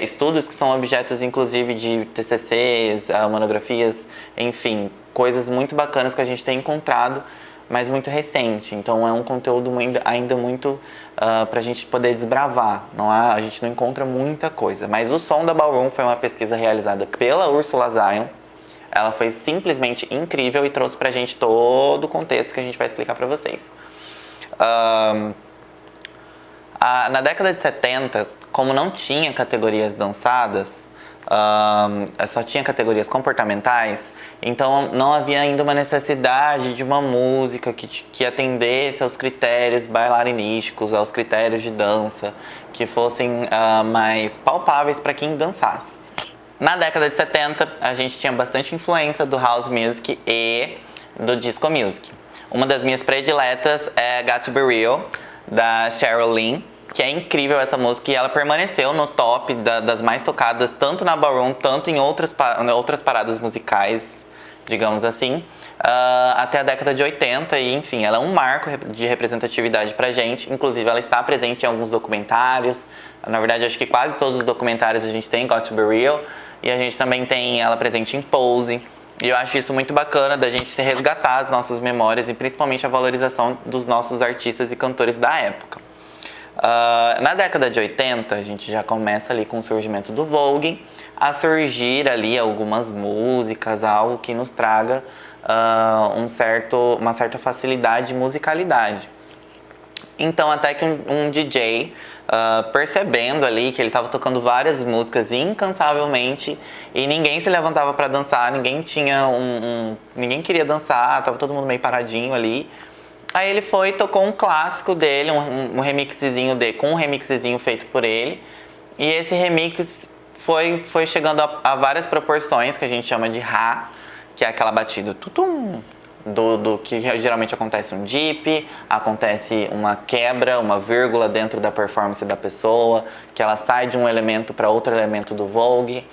estudos que são objetos inclusive de TCCs, monografias, enfim, coisas muito bacanas que a gente tem encontrado, mas muito recente. Então é um conteúdo ainda muito pra gente poder desbravar. A gente não encontra muita coisa. Mas o som da ballroom foi uma pesquisa realizada pela Ursula Zion. Ela foi simplesmente incrível e trouxe pra gente todo o contexto que a gente vai explicar pra vocês. Na década de 70, como não tinha categorias dançadas, só tinha categorias comportamentais, então não havia ainda uma necessidade de uma música que atendesse aos critérios bailarinísticos, aos critérios de dança, que fossem mais palpáveis para quem dançasse. Na década de 70, a gente tinha bastante influência do house music e do disco music. Uma das minhas prediletas é Got to Be Real, da Cheryl Lynn, que é incrível essa música e ela permaneceu no top das mais tocadas, tanto na ballroom, tanto em outras paradas musicais, digamos assim, até a década de 80 e, enfim, ela é um marco de representatividade pra gente. Inclusive, ela está presente em alguns documentários. Na verdade, acho que quase todos os documentários a gente tem Got to Be Real. E a gente também tem ela presente em Pose, E eu acho isso muito bacana da gente se resgatar as nossas memórias e principalmente a valorização dos nossos artistas e cantores da época. Na década de 80, a gente já começa ali com o surgimento do Vogue, a surgir ali algumas músicas, algo que nos traga uma certa facilidade e musicalidade. Então até que um DJ, percebendo ali que ele estava tocando várias músicas incansavelmente e ninguém se levantava para dançar, ninguém queria dançar, tava todo mundo meio paradinho ali. Aí ele foi e tocou um clássico dele, um remixzinho com um remixzinho feito por ele. E esse remix foi chegando a várias proporções que a gente chama de Ra, que é aquela batida tutum, do que geralmente acontece um dip, acontece uma quebra, uma vírgula dentro da performance da pessoa, que ela sai de um elemento para outro elemento do Vogue.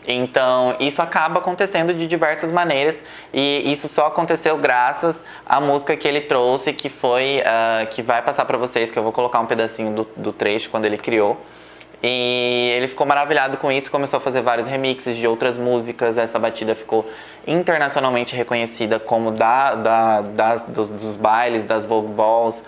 Então, isso acaba acontecendo de diversas maneiras e isso só aconteceu graças à música que ele trouxe, que vai passar para vocês, que eu vou colocar um pedacinho do trecho quando ele criou. E ele ficou maravilhado com isso, começou a fazer vários remixes de outras músicas. Essa batida ficou internacionalmente reconhecida como dos bailes, das Vogue Balls,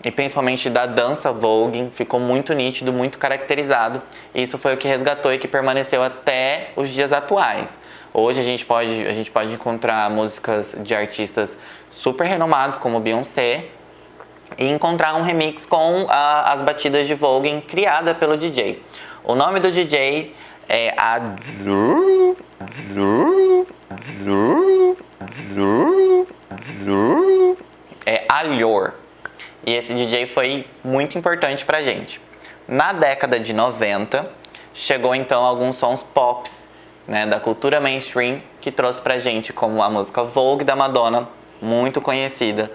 e principalmente da dança Vogue. Ficou muito nítido, muito caracterizado. E isso foi o que resgatou e que permaneceu até os dias atuais. Hoje a gente pode encontrar músicas de artistas super renomados, como Beyoncé, e encontrar um remix com as batidas de Vogue criada pelo DJ. O nome do DJ é Allure. E esse DJ foi muito importante pra gente. Na década de 90, chegou então alguns sons pops, né, da cultura mainstream, que trouxe pra gente como a música Vogue da Madonna, muito conhecida,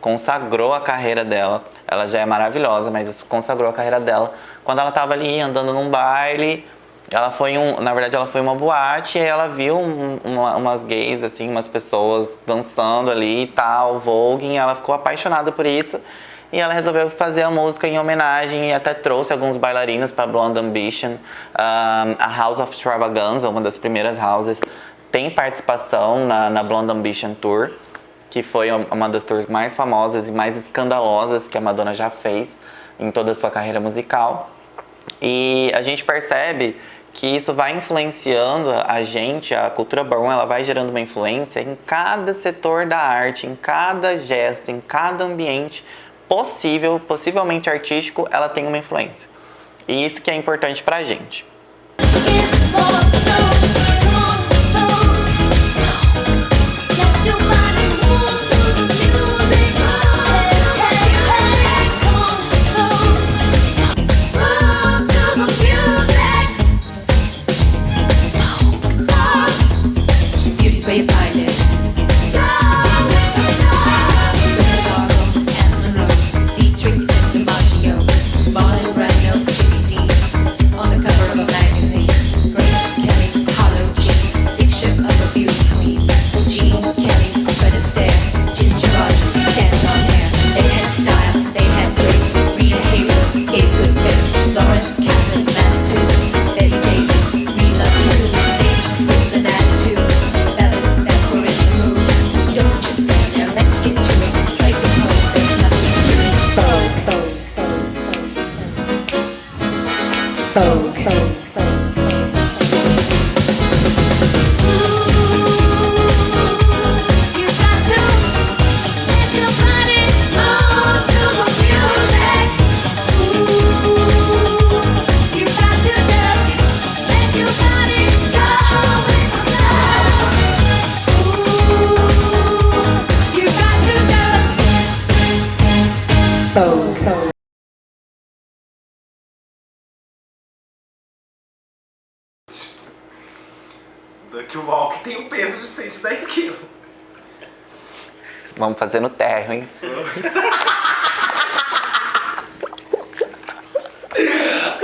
consagrou a carreira dela. Ela já é maravilhosa, mas isso consagrou a carreira dela. Quando ela estava ali andando num baile, ela foi uma boate, e aí ela viu umas gays, assim, umas pessoas dançando ali e tal, Vogue, e ela ficou apaixonada por isso. E ela resolveu fazer a música em homenagem e até trouxe alguns bailarinos para Blonde Ambition. A House of Extravaganza, uma das primeiras houses, tem participação na Blonde Ambition Tour, que foi uma das tours mais famosas e mais escandalosas que a Madonna já fez em toda a sua carreira musical. E a gente percebe que isso vai influenciando a gente, a cultura ballroom, ela vai gerando uma influência em cada setor da arte, em cada gesto, em cada ambiente possivelmente artístico, ela tem uma influência. E isso que é importante pra gente. Que o walk tem um peso de 110 quilos. Vamos fazer no terra, hein?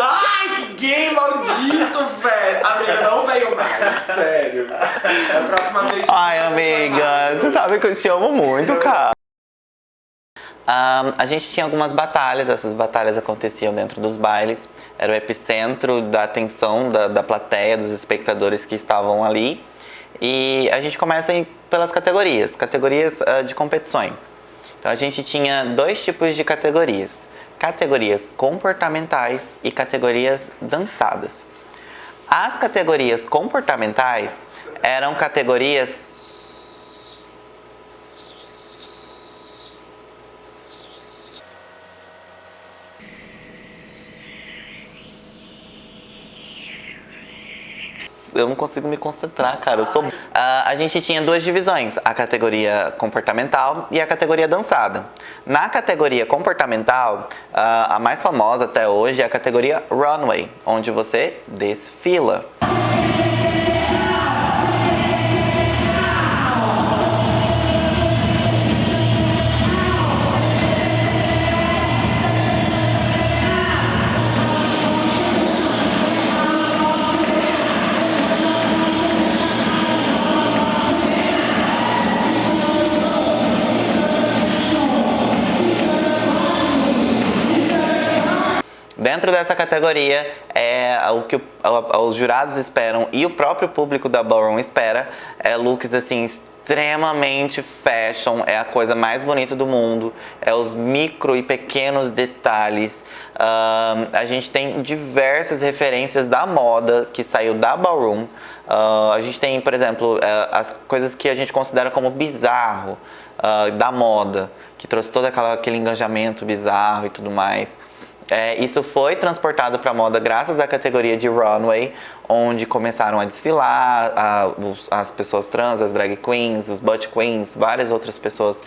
Ai, que gay maldito, velho. Amiga, não veio mais, sério. A próxima vez... Ai, amiga, você sabe que eu te amo muito, cara. A gente tinha algumas batalhas, essas batalhas aconteciam dentro dos bailes, era o epicentro da atenção da plateia, dos espectadores que estavam ali. E a gente começa pelas categorias de competições. Então a gente tinha 2 tipos de categorias: categorias comportamentais e categorias dançadas. As categorias comportamentais eram categorias eu não consigo me concentrar, cara. A gente tinha 2 divisões, a categoria comportamental e a categoria dançada. Na categoria comportamental, a mais famosa até hoje é a categoria runway, onde você desfila. Dentro dessa categoria, o que os jurados esperam e o próprio público da Ballroom espera é looks assim extremamente fashion, é a coisa mais bonita do mundo, é os micro e pequenos detalhes. A gente tem diversas referências da moda que saiu da Ballroom. A gente tem, por exemplo, as coisas que a gente considera como bizarro da moda, que trouxe todo aquele engajamento bizarro e tudo mais. Isso foi transportado para a moda graças à categoria de runway, onde começaram a desfilar as pessoas trans, as drag queens, os butt queens, várias outras pessoas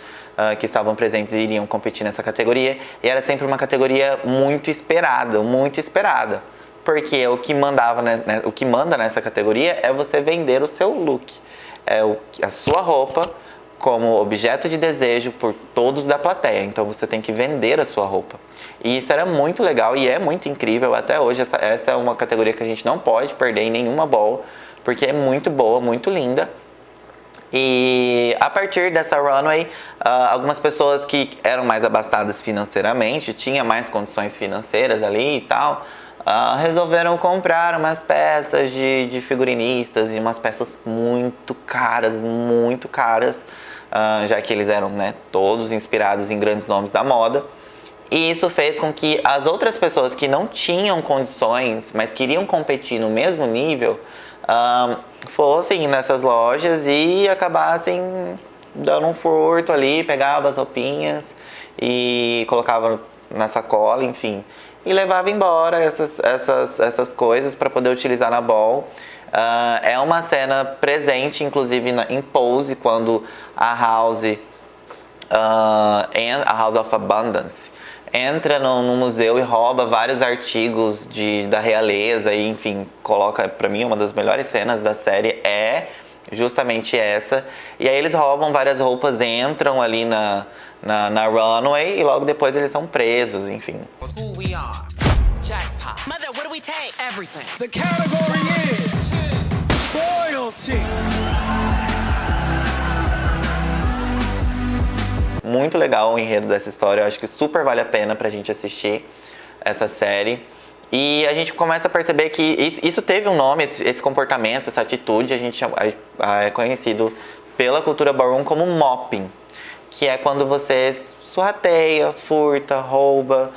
que estavam presentes e iriam competir nessa categoria. E era sempre uma categoria muito esperada, porque o que manda nessa categoria é você vender o seu look, a sua roupa como objeto de desejo por todos da plateia. Então você tem que vender a sua roupa. E isso era muito legal e é muito incrível até hoje. Essa é uma categoria que a gente não pode perder em nenhuma ball, porque é muito boa, muito linda. E a partir dessa runway, algumas pessoas que eram mais abastadas financeiramente, tinham mais condições financeiras ali e tal, resolveram comprar umas peças de figurinistas e umas peças muito caras, já que eles eram, né, todos inspirados em grandes nomes da moda. E isso fez com que as outras pessoas que não tinham condições, mas queriam competir no mesmo nível, fossem nessas lojas e acabassem dando um furto ali, pegavam as roupinhas e colocavam na sacola, enfim, e levava embora essas coisas para poder utilizar na ball. É uma cena presente, inclusive, em Pose, quando a House of Abundance entra no museu e rouba vários artigos da realeza e, enfim, coloca, pra mim, uma das melhores cenas da série é justamente essa. E aí eles roubam várias roupas, entram ali na runway e logo depois eles são presos, enfim. Who we are. Jackpot. Mother, what do we take? Everything. The category is royalty. Muito legal o enredo dessa história, eu acho que super vale a pena pra gente assistir essa série. E a gente começa a perceber que isso teve um nome, esse comportamento, essa atitude, a gente é conhecido pela cultura ballroom como mopping, que é quando você sorrateia, furta, rouba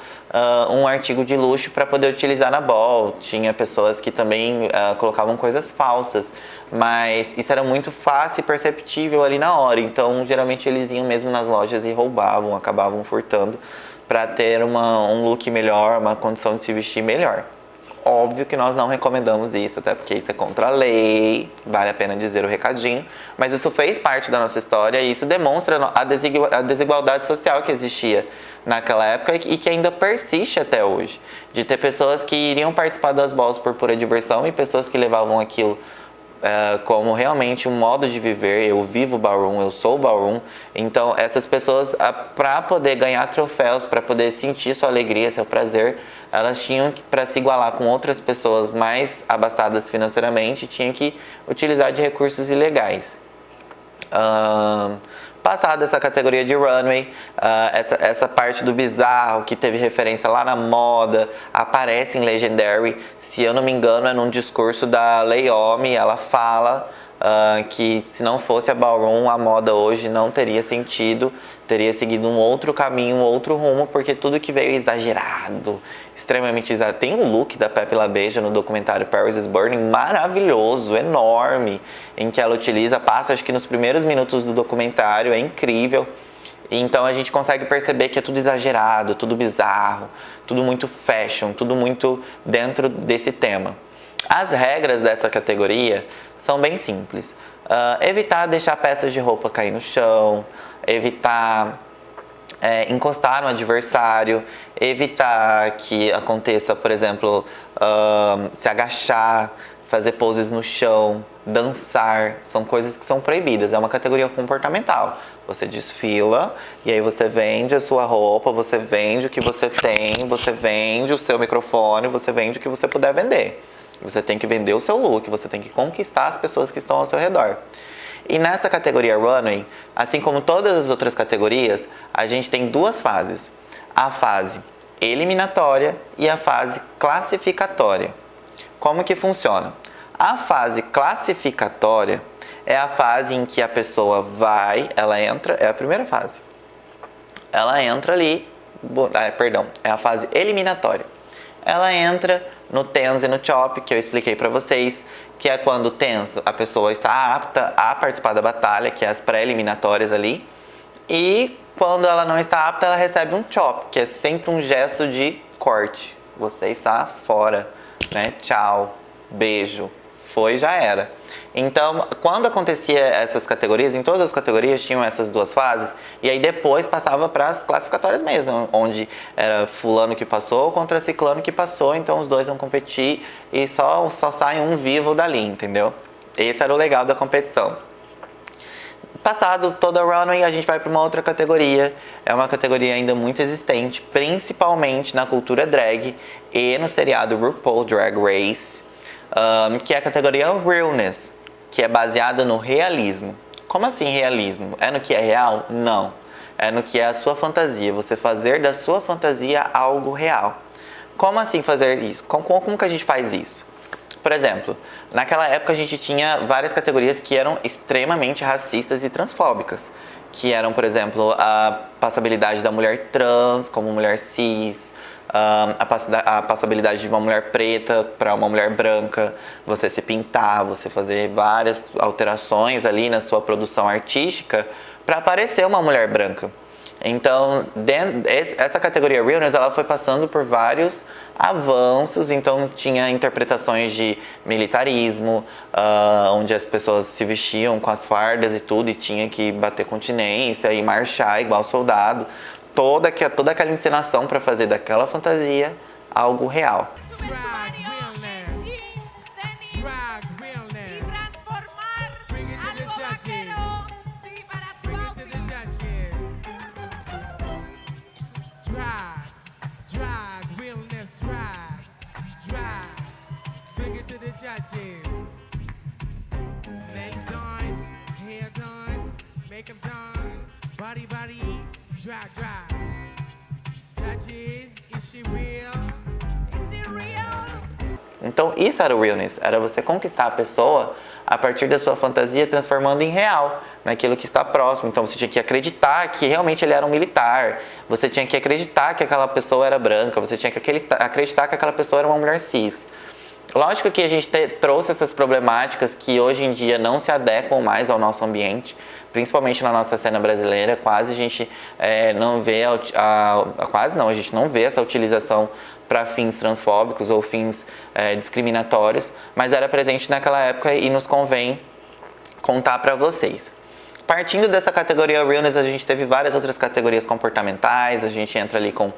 um artigo de luxo para poder utilizar na ball. Tinha pessoas que também colocavam coisas falsas, mas isso era muito fácil e perceptível ali na hora. Então, geralmente eles iam mesmo nas lojas e roubavam, acabavam furtando para ter um look melhor, uma condição de se vestir melhor. Óbvio que nós não recomendamos isso, até porque isso é contra a lei, vale a pena dizer o recadinho, mas isso fez parte da nossa história e isso demonstra a desigualdade social que existia naquela época e que ainda persiste até hoje, de ter pessoas que iriam participar das balls por pura diversão e pessoas que levavam aquilo como realmente um modo de viver. Eu vivo ballroom, eu sou ballroom. Então essas pessoas, para poder ganhar troféus, para poder sentir sua alegria, seu prazer, elas tinham que, para se igualar com outras pessoas mais abastadas financeiramente, tinham que utilizar de recursos ilegais. Passada essa categoria de runway, essa parte do bizarro que teve referência lá na moda, aparece em Legendary. Se eu não me engano, é num discurso da Leiomy, ela fala que se não fosse a ballroom, a moda hoje não teria sentido, teria seguido um outro caminho, um outro rumo, porque tudo que veio exagerado, extremamente exagerado. Tem um look da Pepe LaBeija no documentário Paris is Burning maravilhoso, enorme, em que ela utiliza, passa acho que nos primeiros minutos do documentário, é incrível. Então a gente consegue perceber que é tudo exagerado, tudo bizarro, tudo muito fashion, tudo muito dentro desse tema. As regras dessa categoria são bem simples. Evitar deixar peças de roupa cair no chão, evitar encostar no adversário, evitar que aconteça, por exemplo, se agachar, fazer poses no chão, dançar, são coisas que são proibidas, é uma categoria comportamental. Você desfila e aí você vende a sua roupa, você vende o que você tem, você vende o seu microfone, você vende o que você puder vender. Você tem que vender o seu look, você tem que conquistar as pessoas que estão ao seu redor. E nessa categoria Runway, assim como todas as outras categorias, a gente tem duas fases. A fase eliminatória e a fase classificatória. Como que funciona? A fase classificatória é a fase em que a pessoa ela entra, é a primeira fase. Ela entra ali, é a fase eliminatória. Ela entra no TENS e no CHOP, que eu expliquei para vocês, que é quando o TENS, a pessoa está apta a participar da batalha, que é as pré-eliminatórias ali, e quando ela não está apta, ela recebe um CHOP, que é sempre um gesto de corte. Você está fora, né? Tchau, beijo, foi, já era. Então, quando acontecia essas categorias, em todas as categorias tinham essas duas fases, e aí depois passava para as classificatórias mesmo, onde era fulano que passou contra ciclano que passou, então os dois vão competir e só sai um vivo dali, entendeu? Esse era o legal da competição. Passado toda a runway, a gente vai para uma outra categoria, é uma categoria ainda muito existente, principalmente na cultura drag e no seriado RuPaul Drag Race, que é a categoria Realness, que é baseada no realismo. Como assim realismo? É no que é real? Não. É no que é a sua fantasia. Você fazer da sua fantasia algo real. Como assim fazer isso? Como que a gente faz isso? Por exemplo, naquela época a gente tinha várias categorias que eram extremamente racistas e transfóbicas. Que eram, por exemplo, a passabilidade da mulher trans como mulher cis, a passabilidade de uma mulher preta para uma mulher branca, você se pintar, você fazer várias alterações ali na sua produção artística para parecer uma mulher branca. Então, essa categoria Realness, ela foi passando por vários avanços, então tinha interpretações de militarismo, onde as pessoas se vestiam com as fardas e tudo, e tinha que bater continência e marchar igual soldado. Toda aquela encenação para fazer daquela fantasia algo real. Drag, drag. Judges, is she real? Is she real? Então isso era o realness, era você conquistar a pessoa a partir da sua fantasia, transformando em real, naquilo que está próximo. Então você tinha que acreditar que realmente ele era um militar, você tinha que acreditar que aquela pessoa era branca, você tinha que acreditar que aquela pessoa era uma mulher cis. Lógico que a gente trouxe essas problemáticas que hoje em dia não se adequam mais ao nosso ambiente, principalmente na nossa cena brasileira, quase a gente não vê a gente não vê essa utilização para fins transfóbicos ou fins discriminatórios, mas era presente naquela época e nos convém contar para vocês. Partindo dessa categoria Realness, a gente teve várias outras categorias comportamentais, a gente entra ali com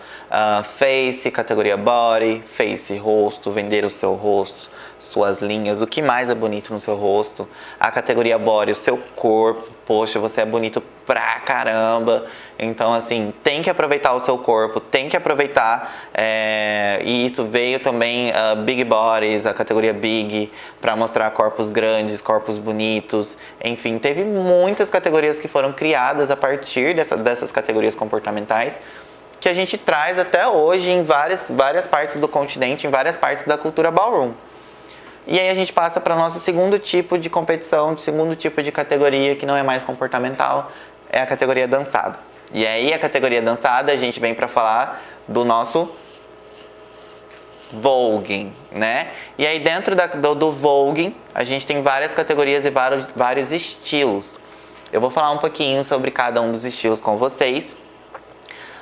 Face, categoria Body, Face, rosto, vender o seu rosto, suas linhas, o que mais é bonito no seu rosto. A categoria Body, o seu corpo, poxa, você é bonito pra caramba. Então, assim, tem que aproveitar o seu corpo, tem que aproveitar, e isso veio também Big Bodies, a categoria Big, para mostrar corpos grandes, corpos bonitos. Enfim, teve muitas categorias que foram criadas a partir dessas categorias comportamentais, que a gente traz até hoje em várias partes do continente, em várias partes da cultura ballroom. E aí a gente passa para o nosso segundo tipo de competição, segundo tipo de categoria, que não é mais comportamental, é a categoria dançada. E aí a categoria dançada a gente vem para falar do nosso voguing, né? E aí dentro do voguing a gente tem várias categorias e vários estilos. Eu vou falar um pouquinho sobre cada um dos estilos com vocês.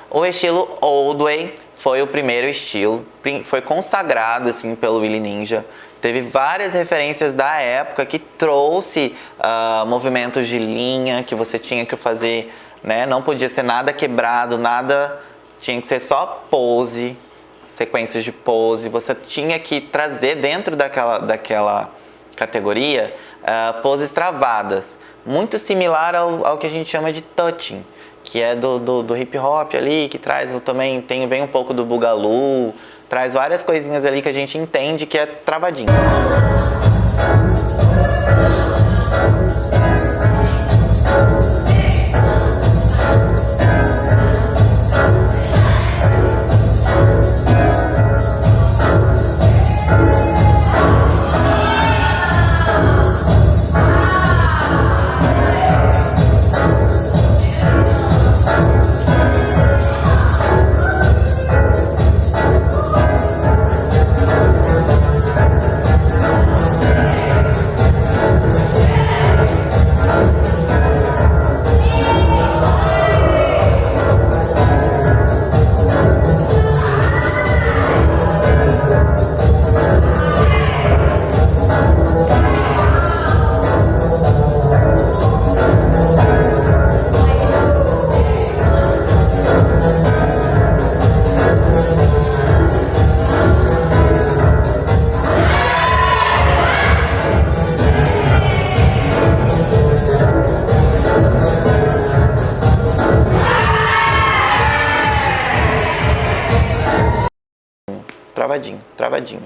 O estilo Old Way foi o primeiro estilo, foi consagrado assim pelo Willie Ninja. Teve várias referências da época que trouxe movimentos de linha que você tinha que fazer, né? Não podia ser nada quebrado, nada, tinha que ser só pose, sequências de pose. Você tinha que trazer dentro daquela categoria poses travadas, muito similar ao que a gente chama de touching, que é do hip hop ali, que traz também, vem um pouco do boogaloo, traz várias coisinhas ali que a gente entende que é travadinho.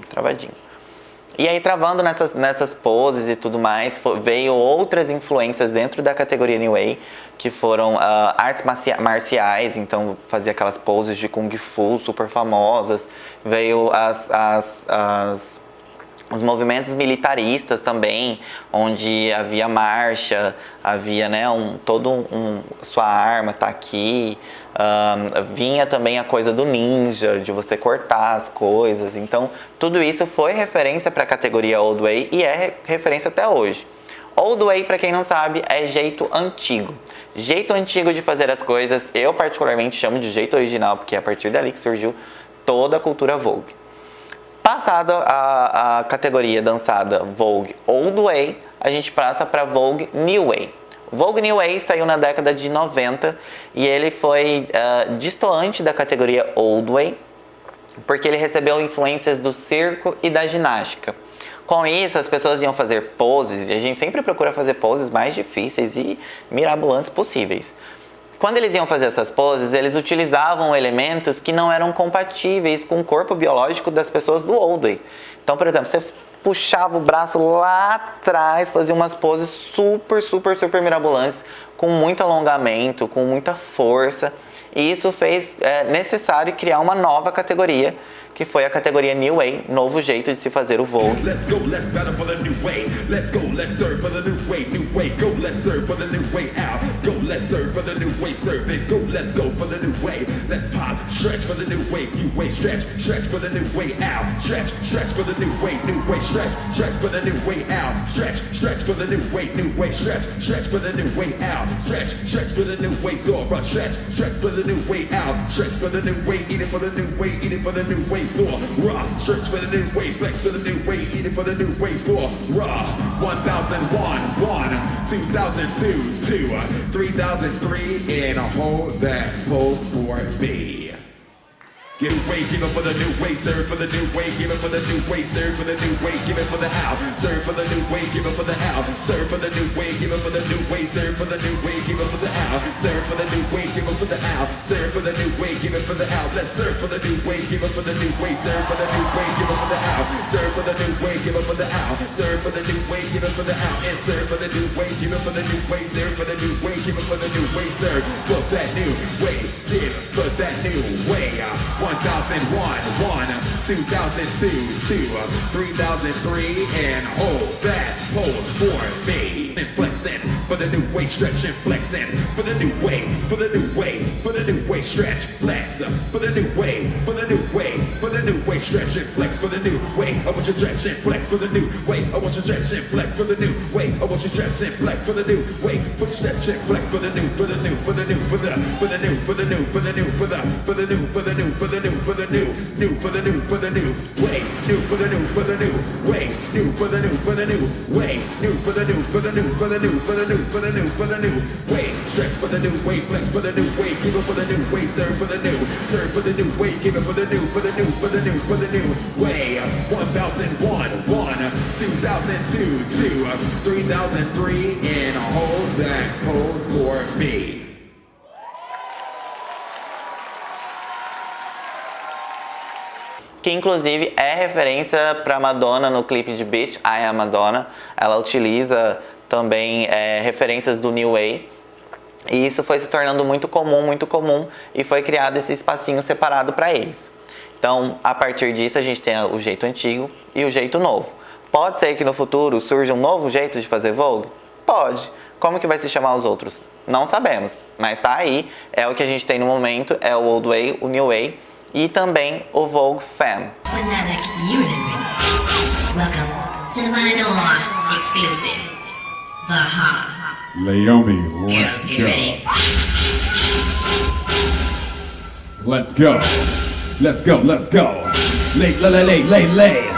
Travadinho. E aí, travando nessas poses e tudo mais, veio outras influências dentro da categoria New Way, que foram artes marciais, então fazia aquelas poses de Kung Fu super famosas, veio os movimentos militaristas também, onde havia marcha, havia, né, sua arma tá aqui. Vinha também a coisa do ninja, de você cortar as coisas. Então tudo isso foi referência para a categoria Old Way e é referência até hoje. Old Way, para quem não sabe, é jeito antigo. Jeito antigo de fazer as coisas, eu particularmente chamo de jeito original, porque é a partir dali que surgiu toda a cultura Vogue. Passado a categoria dançada Vogue Old Way, a gente passa para Vogue New Way. Vogue New Way saiu na década de 90 e ele foi destoante da categoria Old Way, porque ele recebeu influências do circo e da ginástica. Com isso, as pessoas iam fazer poses, e a gente sempre procura fazer poses mais difíceis e mirabolantes possíveis. Quando eles iam fazer essas poses, eles utilizavam elementos que não eram compatíveis com o corpo biológico das pessoas do Old Way. Então, por exemplo, você puxava o braço lá atrás, fazia umas poses super mirabolantes, com muito alongamento, com muita força. E isso fez necessário criar uma nova categoria, que foi a categoria New Way, novo jeito de se fazer o Vogue. Let's go, let's battle for the new way. Let's go, let's serve for the new way, go, let's serve for the new way out. Go, let's serve for the new way, serve it. Go, let's go for the new way. Let's pop, stretch for the new way, stretch, stretch for the new way out. Stretch, stretch for the new way, stretch, stretch for the new way out. Stretch, stretch for the new way, stretch, stretch for the new way out. Stretch, stretch for the new way, Zora. Stretch, stretch for the new way out. Stretch for the new way, eat it for the new way, eat it for the new way. Raw, stretch for the new way, flex for the new way, eat it for the new way, raw. 1001, 2002, 3003, and hold that pose for me. Give away, give it for the new way, serve for the new way, give it for the new way, serve for the new way, give it for the house, serve for the new way, give it for the house, serve for the new way, give it for the new way, serve for the new way, give it for the house, serve for the new way, give it for the house, serve for the new way, give it for the house, let's serve for the new way, give it for the new way, serve for the new way, give it for the house, serve for the new way, give it for the house, serve for the new way, give it for the house, and serve for the new way, give it for the new way, serve for the new way, give it for the new way, serve for that new way, give for that new way. 1001, 2002 to 3003 and hold that pose for me. And flexing for the new way, stretching, flexing for the new way, for the new way, for the new way, stretch, flex for the new way, for the new way, for the new way, stretch and flex for the new way. I want you stretch and flex for the new way. I want you stretch and flex for the new way. I want you stretch and flex for the new way. Put stretch and flex for the new, for the new, for the new, for the new, for the new, for the new, for the new, for the new, for the new, for the new, new for the new, for the new way, new for the new, for the new way, new for the new, for the new way, new for the new, for the new, for the new, for the new, for the new, for the new way, stretch for the new way, flex for the new way, keep it for the new way, serve for the new way, keep it for the new, for the new, for the new, for the new way. 1001, 2002, 3003, and hold that pose for me. Que inclusive é referência para Madonna no clipe de Bitch, I Am Madonna. Ela utiliza também referências do New Way. E isso foi se tornando muito comum, e foi criado esse espacinho separado para eles. Então, a partir disso, a gente tem o jeito antigo e o jeito novo. Pode ser que no futuro surja um novo jeito de fazer Vogue? Pode. Como que vai se chamar os outros? Não sabemos, mas tá aí. É o que a gente tem no momento, é o Old Way, o New Way e também o Vogue Femme. Welcome to the one and only exclusive, the hot. Laomi, Girls, get ready. Let's go. Let's go, let's go. Lay, lay, lay, lay, lay.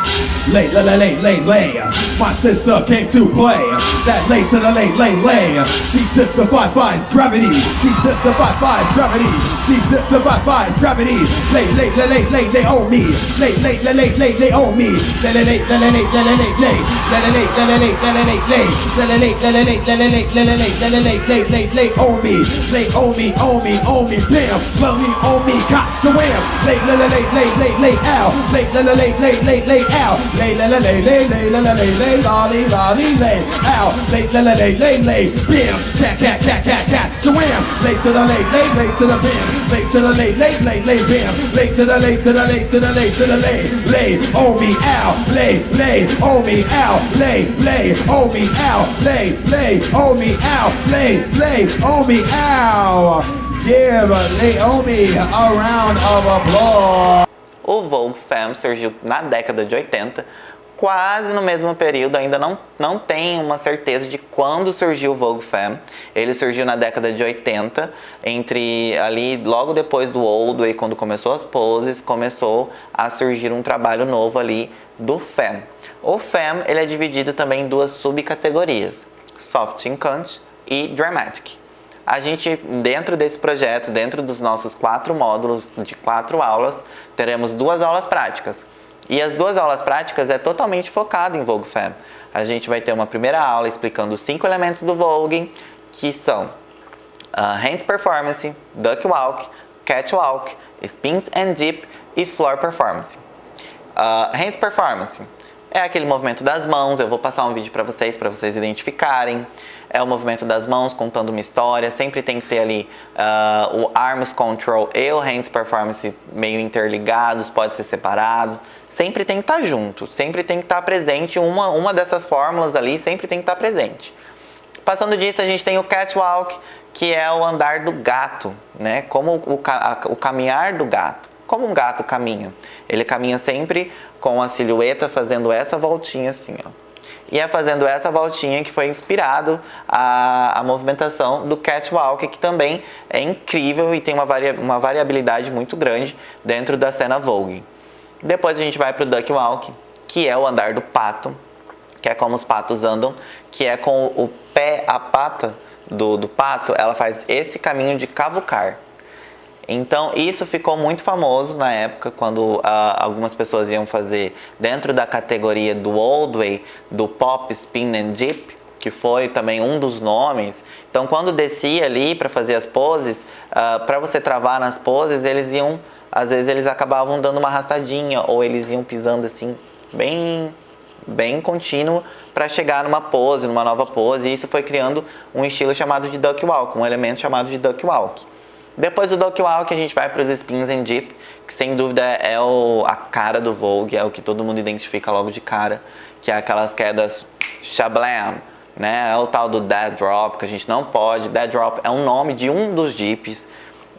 Lay, lay, lay, lay, lay, lay. My sister came to play. That lay to the lay, lay, lay. She defied gravity. She defied gravity. She defied gravity. Lay, lay, lay, lay, lay, lay on me. Lay, lay, lay, lay, lay, lay on me. Lay, lay, lay, lay, lay, lay, lay, lay. Lay, lay, lay, lay, lay, lay, lay, lay. Lay, lay, lay, lay, lay, lay, lay, lay, lay, lay, lay, lay, lay, lay on me. Lay on me, on me, on me. Damn, love me on me. Cops to wham. Lay, lay, lay, lay, lay, lay, out. Lay, lay, lay, lay, lay, lay, out. Lay, lay, lay, lay, lay, lay, lay, lay, lay, lolly, lolly, lay, out. Lay, lay, lay, lay, lay, bam, cat, cat, cat, cat, cat, jawam. Lay to the lay, lay, lay to the bam. Lay to the lay, lay, lay, lay, bam. Lay to the lay, to the lay, to the lay, to the lay, lay, on me, out. Lay, lay, on me, out. Lay, lay, on me, out. Lay, lay, on me, out. Lay, lay, on me, out. Give Laomi a round of applause. O Vogue Femme surgiu na década de 80, quase no mesmo período, ainda não tem uma certeza de quando surgiu o Vogue Femme. Ele surgiu na década de 80, entre ali, logo depois do Old Way, quando começou as poses, começou a surgir um trabalho novo ali do Femme. O Femme, ele é dividido também em duas subcategorias, Soft and Cunt e Dramatic. A gente, dentro desse projeto, dentro dos nossos 4 módulos de 4 aulas, teremos 2 aulas práticas. E as 2 aulas práticas é totalmente focado em Vogue Femme. A gente vai ter uma primeira aula explicando os 5 elementos do Vogue, que são Hands Performance, Duck Walk, Catwalk, Spins and Dip e Floor Performance. Hands Performance é aquele movimento das mãos, eu vou passar um vídeo para vocês identificarem. É o movimento das mãos contando uma história, sempre tem que ter ali o Arms Control e o Hands Performance meio interligados, pode ser separado. Sempre tem que estar junto, sempre tem que estar presente, uma dessas fórmulas ali sempre tem que estar presente. Passando disso, a gente tem o Catwalk, que é o andar do gato, né? Como o caminhar do gato. Como um gato caminha? Ele caminha sempre com a silhueta fazendo essa voltinha assim, ó. E é fazendo essa voltinha que foi inspirado a movimentação do Catwalk, que também é incrível e tem uma variabilidade muito grande dentro da cena Vogue. Depois a gente vai para o Duck Walk, que é o andar do pato, que é como os patos andam, que é com o pé, a pata do pato, ela faz esse caminho de cavucar. Então isso ficou muito famoso na época, quando algumas pessoas iam fazer dentro da categoria do Old Way, do Pop, Spin and Dip, que foi também um dos nomes. Então quando descia ali para fazer as poses, para você travar nas poses, às vezes eles acabavam dando uma arrastadinha, ou eles iam pisando assim, bem contínuo, para chegar numa pose, numa nova pose, e isso foi criando um estilo chamado de Duck Walk, um elemento chamado de Duck Walk. Depois do Dock Walk a gente vai para os Spins and Dip, que sem dúvida é a cara do Vogue, é o que todo mundo identifica logo de cara, que é aquelas quedas shablam, né? É o tal do Dead Drop, que a gente não pode. Dead Drop é um nome de um dos dips,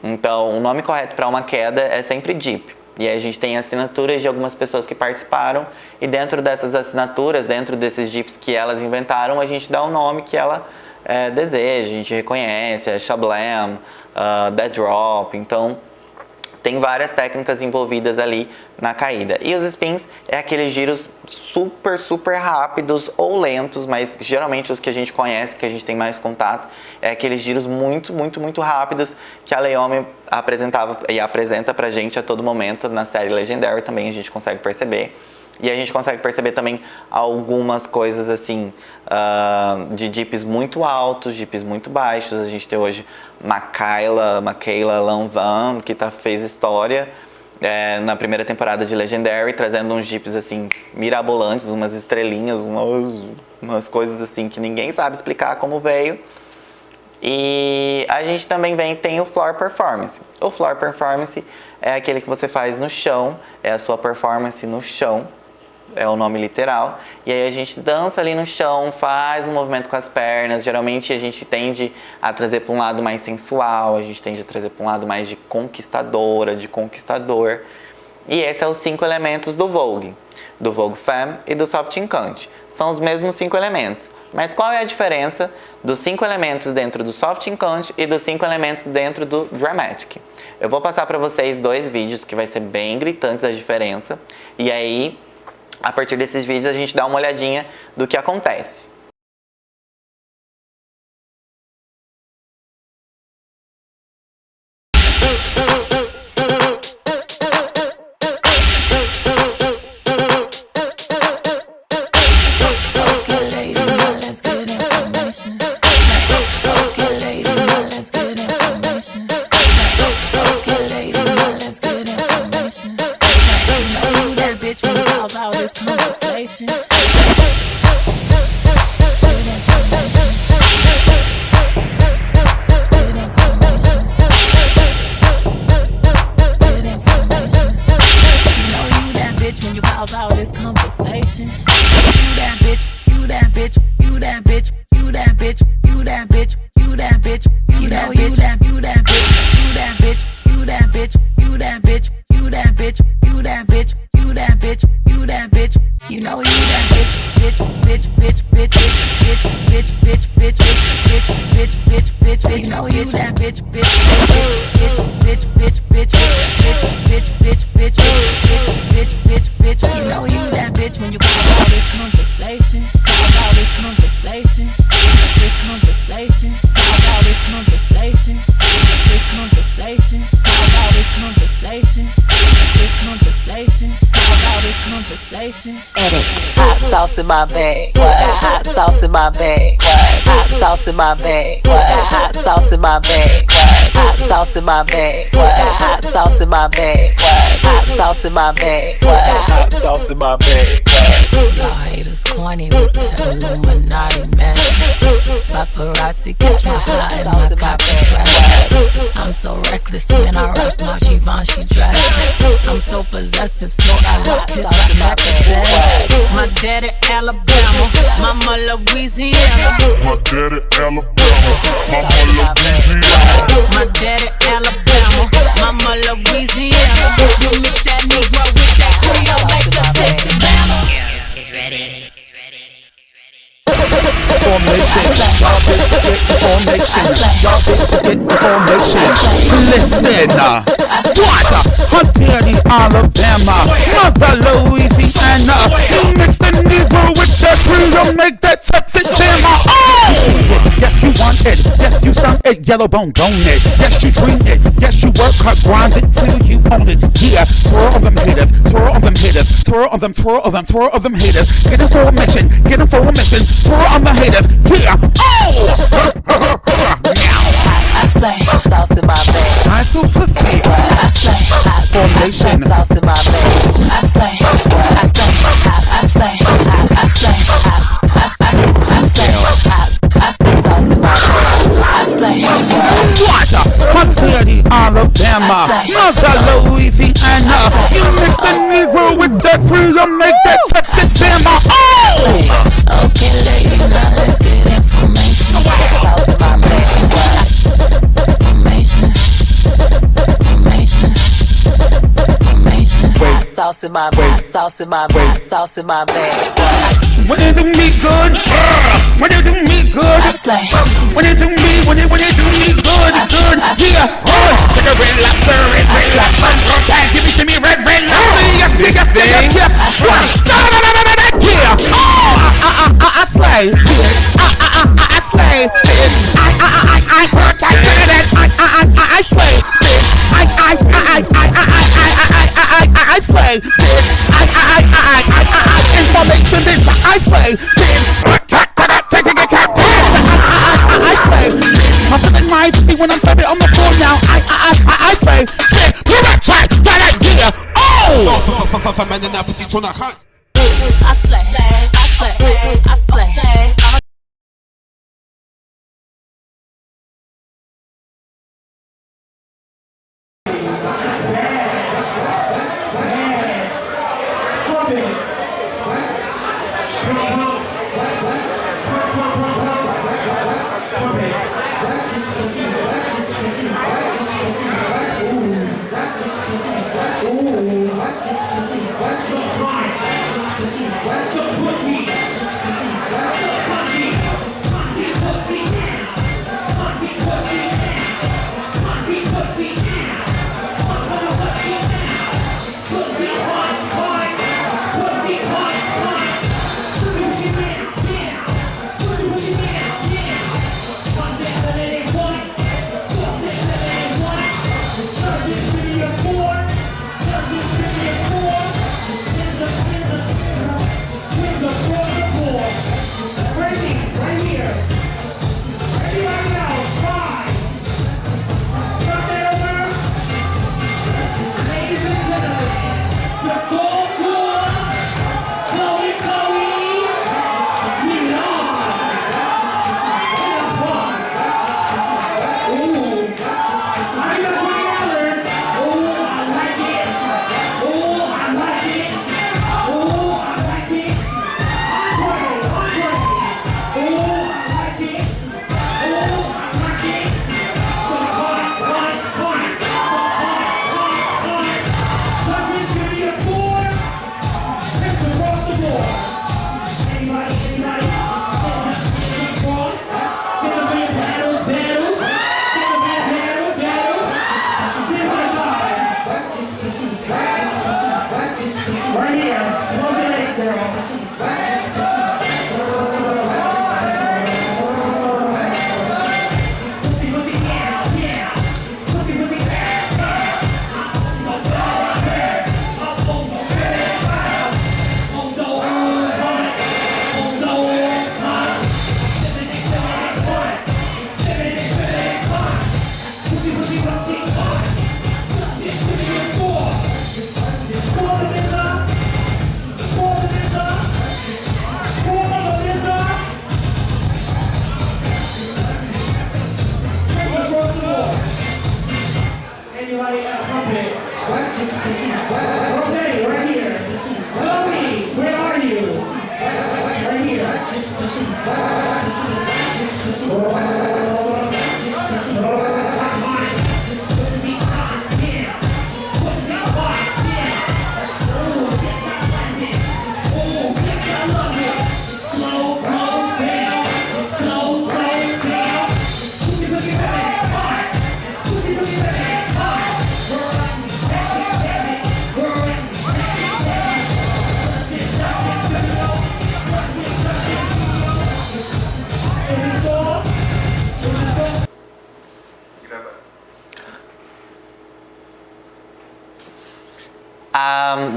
então o nome correto para uma queda é sempre dip. E aí a gente tem assinaturas de algumas pessoas que participaram, e dentro dessas assinaturas, dentro desses dips que elas inventaram, a gente dá o nome que ela deseja, a gente reconhece, é shablam, Dead Drop, então tem várias técnicas envolvidas ali na caída. E os spins é aqueles giros super, super rápidos ou lentos, mas geralmente os que a gente conhece, que a gente tem mais contato, é aqueles giros muito, muito, muito rápidos que a Leome apresentava e apresenta pra gente a todo momento na série Legendary, também a gente consegue perceber. E a gente consegue perceber também algumas coisas assim, de dips muito altos, dips muito baixos. A gente tem hoje Makayla Lanvin, que fez história na primeira temporada de Legendary, trazendo uns dips assim, mirabolantes, umas estrelinhas, umas coisas assim que ninguém sabe explicar como veio. E a gente também tem o Floor Performance. O Floor Performance é aquele que você faz no chão, é a sua performance no chão. É o nome literal, e aí a gente dança ali no chão, faz um movimento com as pernas. Geralmente a gente tende a trazer para um lado mais sensual, a gente tende a trazer para um lado mais de conquistadora, de conquistador. E esses são os 5 elementos do Vogue Femme e do Soft Encant. São os mesmos 5 elementos, mas qual é a diferença dos 5 elementos dentro do Soft Encant e dos 5 elementos dentro do Dramatic? Eu vou passar para vocês 2 vídeos que vai ser bem gritantes a diferença, e aí a partir desses vídeos a gente dá uma olhadinha do que acontece. Hot sauce in my bag. Hot sauce in my bag. Hot sauce in my bag. Hot sauce in my bag. Hot sauce in my bag. Hot sauce in my bag. Hot sauce in my bag. Hot sauce in my bag. Y'all haters corny with that Illuminati magic. Paparazzi catch my fly and my copy trash. I'm so reckless when I rock my Givenchy dress. I'm so possessive, so I rock his rap magazine. My daddy Alabama, mama Louisiana. My daddy Alabama, mama Louisiana. My daddy Alabama, mama Louisiana. You mix that Negro with that Creole, make the Texas Bama. It's ready. Formation, y'all bitches get the formation. Y'all bitches get the formation. Listen, what? Her daddy Alabama, mother Louisiana. You mix the Negro with the Creole, make that Texas Bama. Yes, you want it. Yes, you stomp it. Yellow bone it. Yes, you dream it. Yes, you work hard, grind it till you own it. Yeah, twirl on them haters, twirl on them haters, twirl on them, twirl on them, twirl on them haters. Get in formation, get in formation, twirl on the haters. Yeah, oh! I slay, sauce in my bag. I feel pussy. I slay, formation, sauce in my bag. I slay, I slay, I slay, I slay, I slay, sauce in my bag. I slay. What? Her daddy Alabama, Mother Louisiana. You mix the Negro with that Creole, make that Texas Bama. Oh! Okay, ladies, now let's get information. Sauce in my bag. Information. Hot sauce in my bag. Sauce in my bag. Sauce in my bag. When you do me good, when you do me good, I slay. When you do me, when you do me good, good, yeah. Take a red lobster, red lobster. Okay, give it to me, red lobster. Yes, yeah. I slay, bitch. I slay, bitch. I work, I get it. I slay, bitch. I slay, bitch. Information, bitch. I slay, bitch. I slay, bitch. I'm feeling my pussy when I'm serving on the floor now. I slay, bitch. You're a track, that idea. Oh! I slay. I slay. I slay.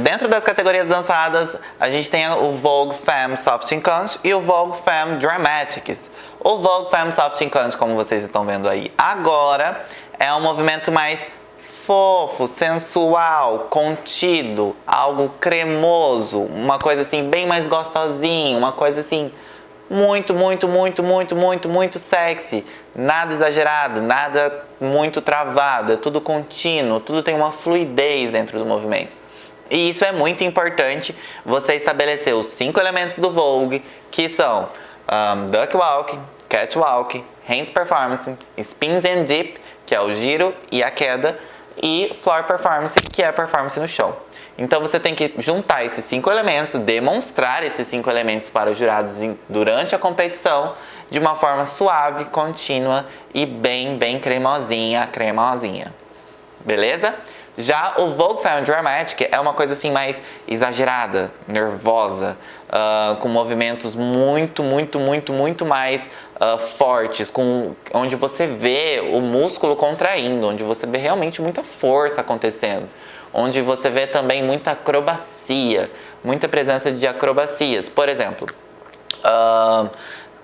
Dentro das categorias dançadas, a gente tem o Vogue Femme Soft and Country e o Vogue Femme Dramatics. O Vogue Femme Soft and Country, como vocês estão vendo aí agora, é um movimento mais fofo, sensual, contido, algo cremoso, uma coisa assim bem mais gostosinha, uma coisa assim muito, muito, muito, muito, muito, muito sexy. Nada exagerado, nada muito travado, é tudo contínuo, tudo tem uma fluidez dentro do movimento. E isso é muito importante, você estabelecer os 5 elementos do Vogue, que são Duck Walk, Catwalk, Hands Performance, Spins and Dip, que é o giro e a queda, e Floor Performance, que é a performance no chão. Então você tem que juntar esses 5 elementos, demonstrar esses 5 elementos para os jurados durante a competição de uma forma suave, contínua e bem cremosinha. Beleza? Já o Vogue Femme Dramatic é uma coisa assim mais exagerada, nervosa, com movimentos muito mais fortes, onde você vê o músculo contraindo, onde você vê realmente muita força acontecendo, onde você vê também muita acrobacia, muita presença de acrobacias. Por exemplo,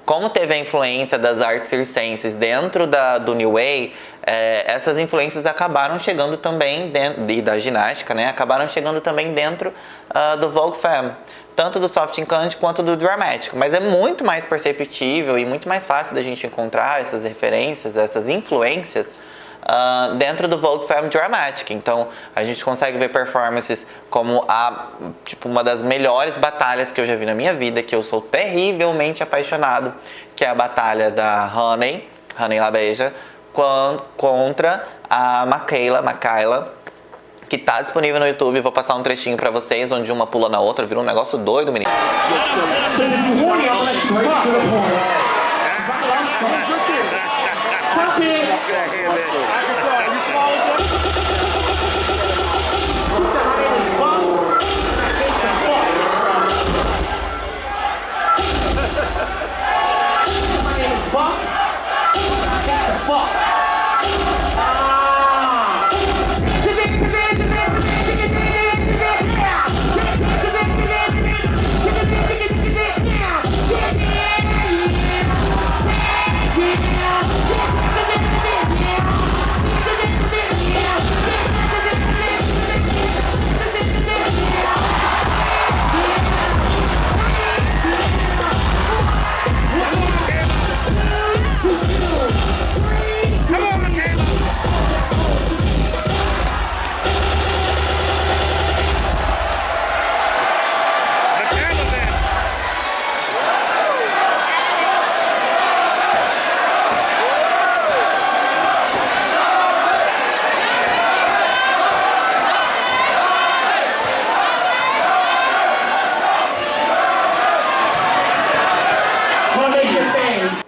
como teve a influência das artes circenses dentro do New Way, essas influências acabaram chegando também e da ginástica, né? Acabaram chegando também dentro do Vogue Femme, tanto do Soft Encante quanto do Dramatic. Mas é muito mais perceptível e muito mais fácil da gente encontrar essas referências, essas influências dentro do Vogue Femme Dramatic. Então a gente consegue ver performances como uma das melhores batalhas que eu já vi na minha vida, que eu sou terrivelmente apaixonado, que é a batalha da Honey LaBeija contra a Makayla, que tá disponível no YouTube. Vou passar um trechinho pra vocês, onde uma pula na outra, vira um negócio doido, menino.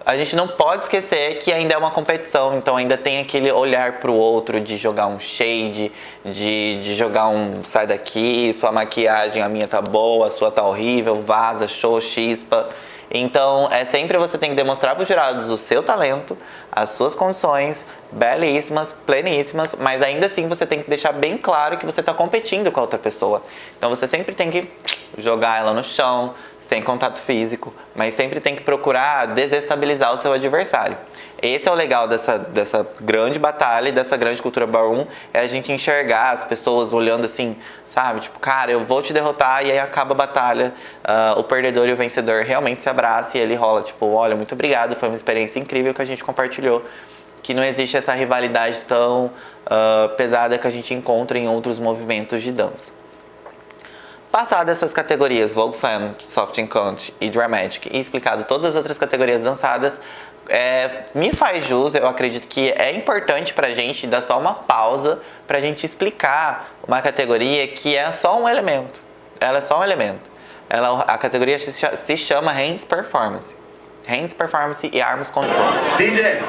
A gente não pode esquecer que ainda é uma competição, então ainda tem aquele olhar pro outro de jogar um shade, de jogar um sai daqui, sua maquiagem, a minha tá boa, a sua tá horrível, vaza, show, chispa. Então sempre você tem que demonstrar para os jurados o seu talento, as suas condições, belíssimas, pleníssimas, mas ainda assim você tem que deixar bem claro que você está competindo com a outra pessoa. Então você sempre tem que jogar ela no chão, sem contato físico, mas sempre tem que procurar desestabilizar o seu adversário. Esse é o legal dessa grande batalha e dessa grande cultura ballroom, é a gente enxergar as pessoas olhando assim, sabe? Tipo, cara, eu vou te derrotar, e aí acaba a batalha, o perdedor e o vencedor realmente se abraçam e ele rola, tipo, olha, muito obrigado, foi uma experiência incrível que a gente compartilhou, que não existe essa rivalidade tão pesada que a gente encontra em outros movimentos de dança. Passadas essas categorias, Vogue Femme, Soft Encante e Dramatic, e explicado todas as outras categorias dançadas, me faz jus, eu acredito que é importante pra gente dar só uma pausa pra gente explicar uma categoria que é só um elemento. Ela é só um elemento. A categoria se chama Hands Performance. Hands Performance e Arms Control. DJ!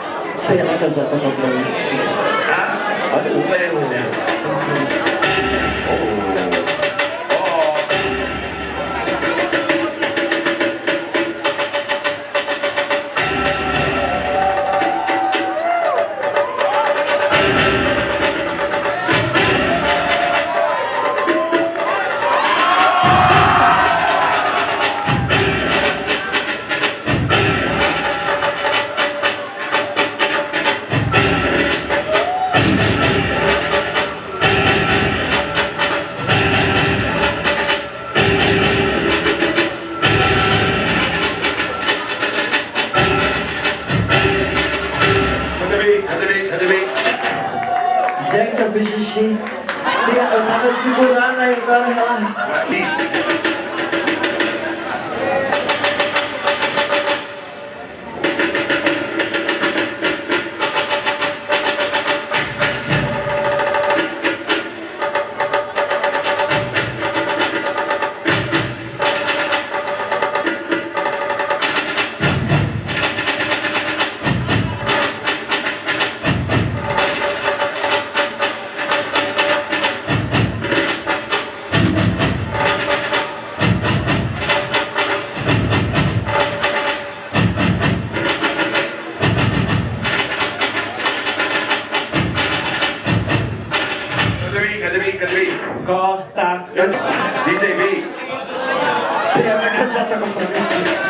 Gente, eu fiz xixi. Eu tava segurando aí, agora ela... Corta. DJ B. Pena que eu já tô comprometido.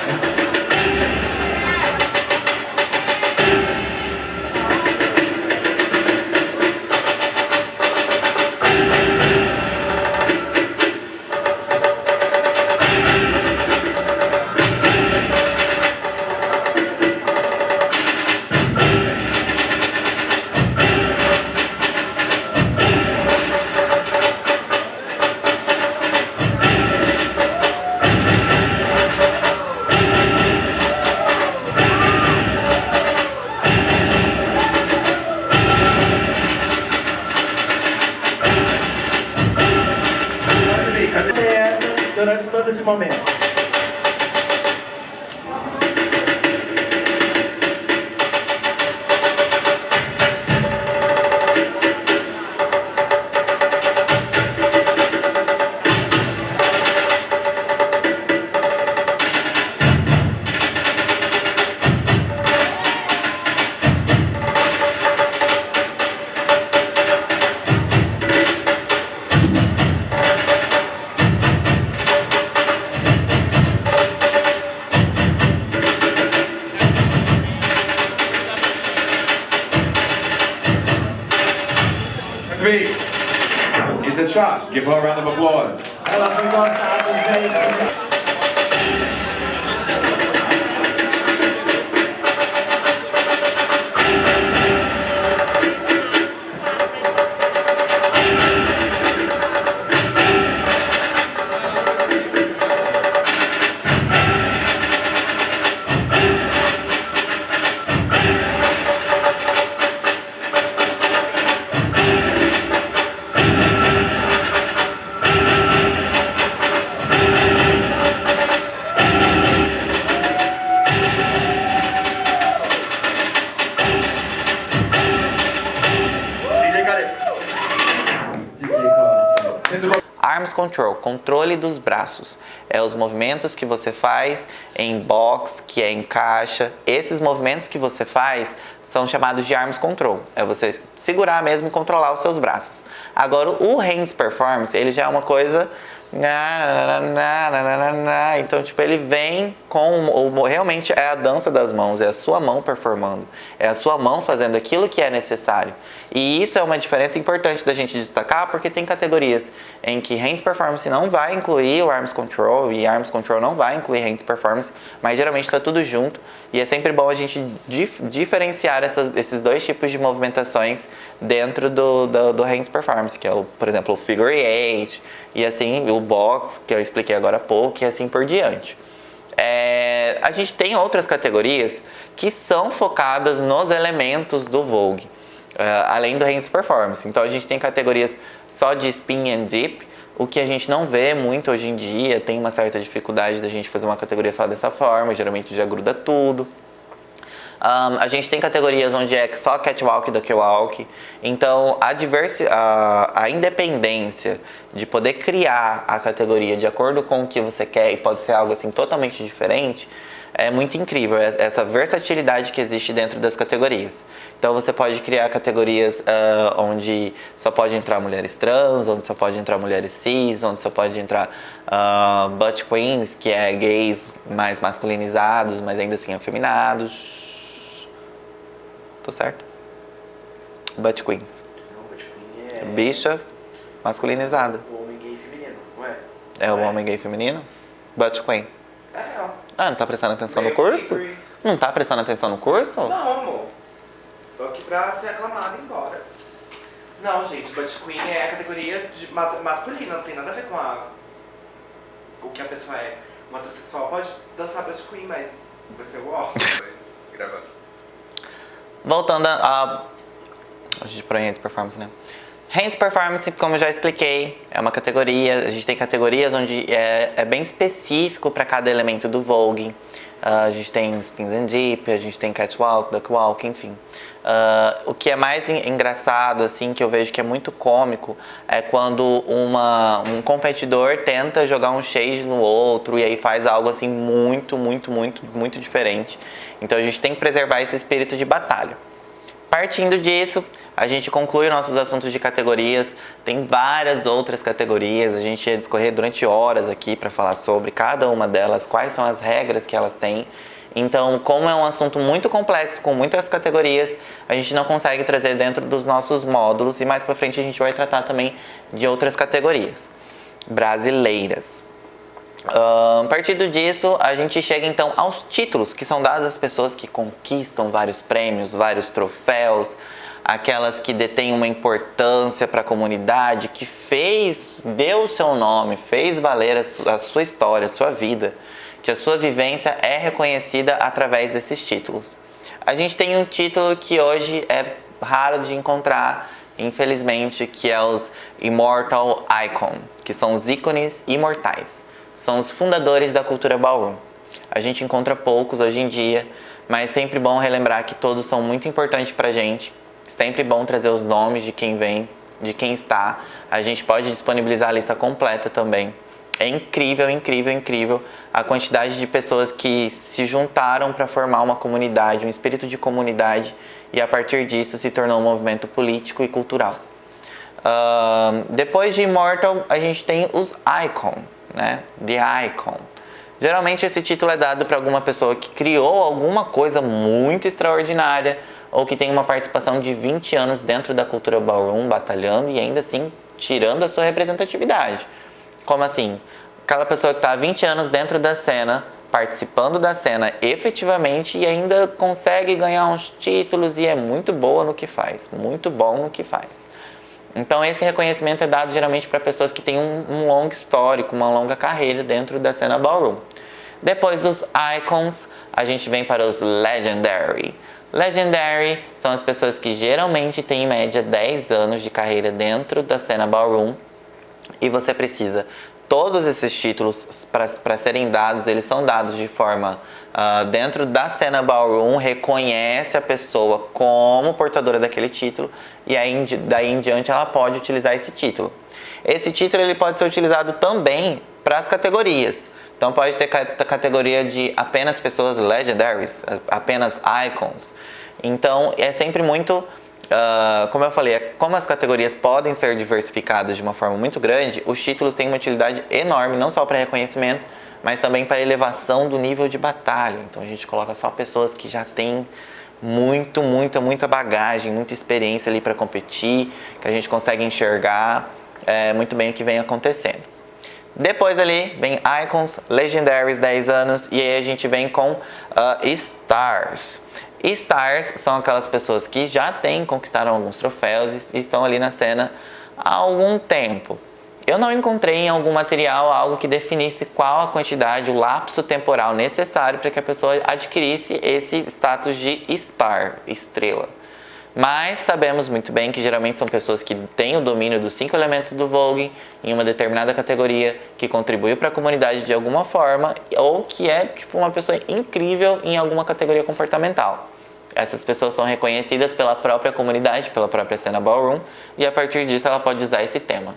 Durante todo esse momento. Is the shot. Give her a round of applause. Ela foi cortada, gente. Arms Control, controle dos braços. É os movimentos que você faz em box, que é em caixa. Esses movimentos que você faz são chamados de Arms Control. É você segurar mesmo e controlar os seus braços. Agora, o Hands Performance, ele já é uma coisa... Então, tipo, ele vem com... Realmente é a dança das mãos, é a sua mão performando. É a sua mão fazendo aquilo que é necessário. E isso é uma diferença importante da gente destacar, porque tem categorias em que Hands Performance não vai incluir o Arms Control e Arms Control não vai incluir Hands Performance, mas geralmente está tudo junto e é sempre bom a gente diferenciar esses dois tipos de movimentações dentro do Hands Performance, que é, por exemplo, o Figure 8 e assim, o Box, que eu expliquei agora há pouco, e assim por diante. A gente tem outras categorias que são focadas nos elementos do Vogue. Além do Hands Performance. Então a gente tem categorias só de Spin and Dip, o que a gente não vê muito hoje em dia, tem uma certa dificuldade da gente fazer uma categoria só dessa forma, geralmente já gruda tudo. A gente tem categorias onde é só Catwalk e Duckwalk. Então a independência de poder criar a categoria de acordo com o que você quer e pode ser algo assim totalmente diferente, é muito incrível, essa versatilidade que existe dentro das categorias. Então você pode criar categorias onde só pode entrar mulheres trans, onde só pode entrar mulheres cis, onde só pode entrar butt queens, que é gays mais masculinizados, mas ainda assim afeminados. Tô certo? Butt queens. Não, butt queen é... Bicha masculinizada. O homem gay feminino, não é? É o homem gay feminino? Butt queen. É, ó. Ah, não tá prestando atenção no curso? Não tá prestando atenção no curso? Não, amor. Tô aqui pra ser aclamado e ir embora. Não, gente, Butt Queen é a categoria masculina, não tem nada a ver com o que a pessoa é. Uma transexual pode dançar Butt Queen, mas vai ser o ó. Gravando. Voltando a gente para Hands Performance, né? Hands Performance, como eu já expliquei, é uma categoria. A gente tem categorias onde é bem específico para cada elemento do Vogue. A gente tem Spins and Dip, a gente tem Catwalk, Duckwalk, enfim. O que é mais engraçado, assim, que eu vejo que é muito cômico, é quando um competidor tenta jogar um shade no outro e aí faz algo assim muito diferente. Então a gente tem que preservar esse espírito de batalha. Partindo disso, a gente conclui nossos assuntos de categorias. Tem várias outras categorias, a gente ia discorrer durante horas aqui para falar sobre cada uma delas, quais são as regras que elas têm. Então, como é um assunto muito complexo, com muitas categorias, a gente não consegue trazer dentro dos nossos módulos e mais para frente a gente vai tratar também de outras categorias brasileiras. A partir disso, a gente chega então aos títulos que são dados às pessoas que conquistam vários prêmios, vários troféus, aquelas que detêm uma importância para a comunidade, que deu o seu nome, fez valer a sua história, a sua vida, que a sua vivência é reconhecida através desses títulos. A gente tem um título que hoje é raro de encontrar, infelizmente, que é os Immortal Icon, que são os ícones imortais. São os fundadores da cultura ballroom. A gente encontra poucos hoje em dia, mas sempre bom relembrar que todos são muito importantes pra gente. Sempre bom trazer os nomes de quem vem, de quem está. A gente pode disponibilizar a lista completa também. É incrível, incrível, incrível a quantidade de pessoas que se juntaram para formar uma comunidade, um espírito de comunidade, e a partir disso se tornou um movimento político e cultural. Depois de Immortal, a gente tem os Icon, né? The Icon. Geralmente esse título é dado para alguma pessoa que criou alguma coisa muito extraordinária ou que tem uma participação de 20 anos dentro da cultura ballroom, batalhando e ainda assim tirando a sua representatividade. Como assim? Aquela pessoa que está há 20 anos dentro da cena, participando da cena efetivamente e ainda consegue ganhar uns títulos e é muito boa no que faz, muito bom no que faz. Então esse reconhecimento é dado geralmente para pessoas que têm um longo histórico, uma longa carreira dentro da cena ballroom. Depois dos Icons, a gente vem para os Legendary. Legendary são as pessoas que geralmente têm em média 10 anos de carreira dentro da cena ballroom e você precisa. Todos esses títulos, para serem dados, eles são dados de forma dentro da cena ballroom, reconhece a pessoa como portadora daquele título e aí, daí em diante ela pode utilizar esse título. Esse título ele pode ser utilizado também para as categorias. Então pode ter categoria de apenas pessoas legendaries, apenas icons. Então é sempre muito... como eu falei, como as categorias podem ser diversificadas de uma forma muito grande, os títulos têm uma utilidade enorme, não só para reconhecimento, mas também para elevação do nível de batalha. Então a gente coloca só pessoas que já têm muita bagagem, muita experiência ali para competir, que a gente consegue enxergar muito bem o que vem acontecendo. Depois ali vem Icons, Legendaries, 10 anos, e aí a gente vem com Stars. Stars são aquelas pessoas que já conquistaram alguns troféus e estão ali na cena há algum tempo. Eu não encontrei em algum material algo que definisse qual a quantidade, o lapso temporal necessário para que a pessoa adquirisse esse status de Star, estrela. Mas sabemos muito bem que geralmente são pessoas que têm o domínio dos 5 elementos do Vogue em uma determinada categoria, que contribuiu para a comunidade de alguma forma ou que é tipo uma pessoa incrível em alguma categoria comportamental. Essas pessoas são reconhecidas pela própria comunidade, pela própria cena ballroom e a partir disso ela pode usar esse tema.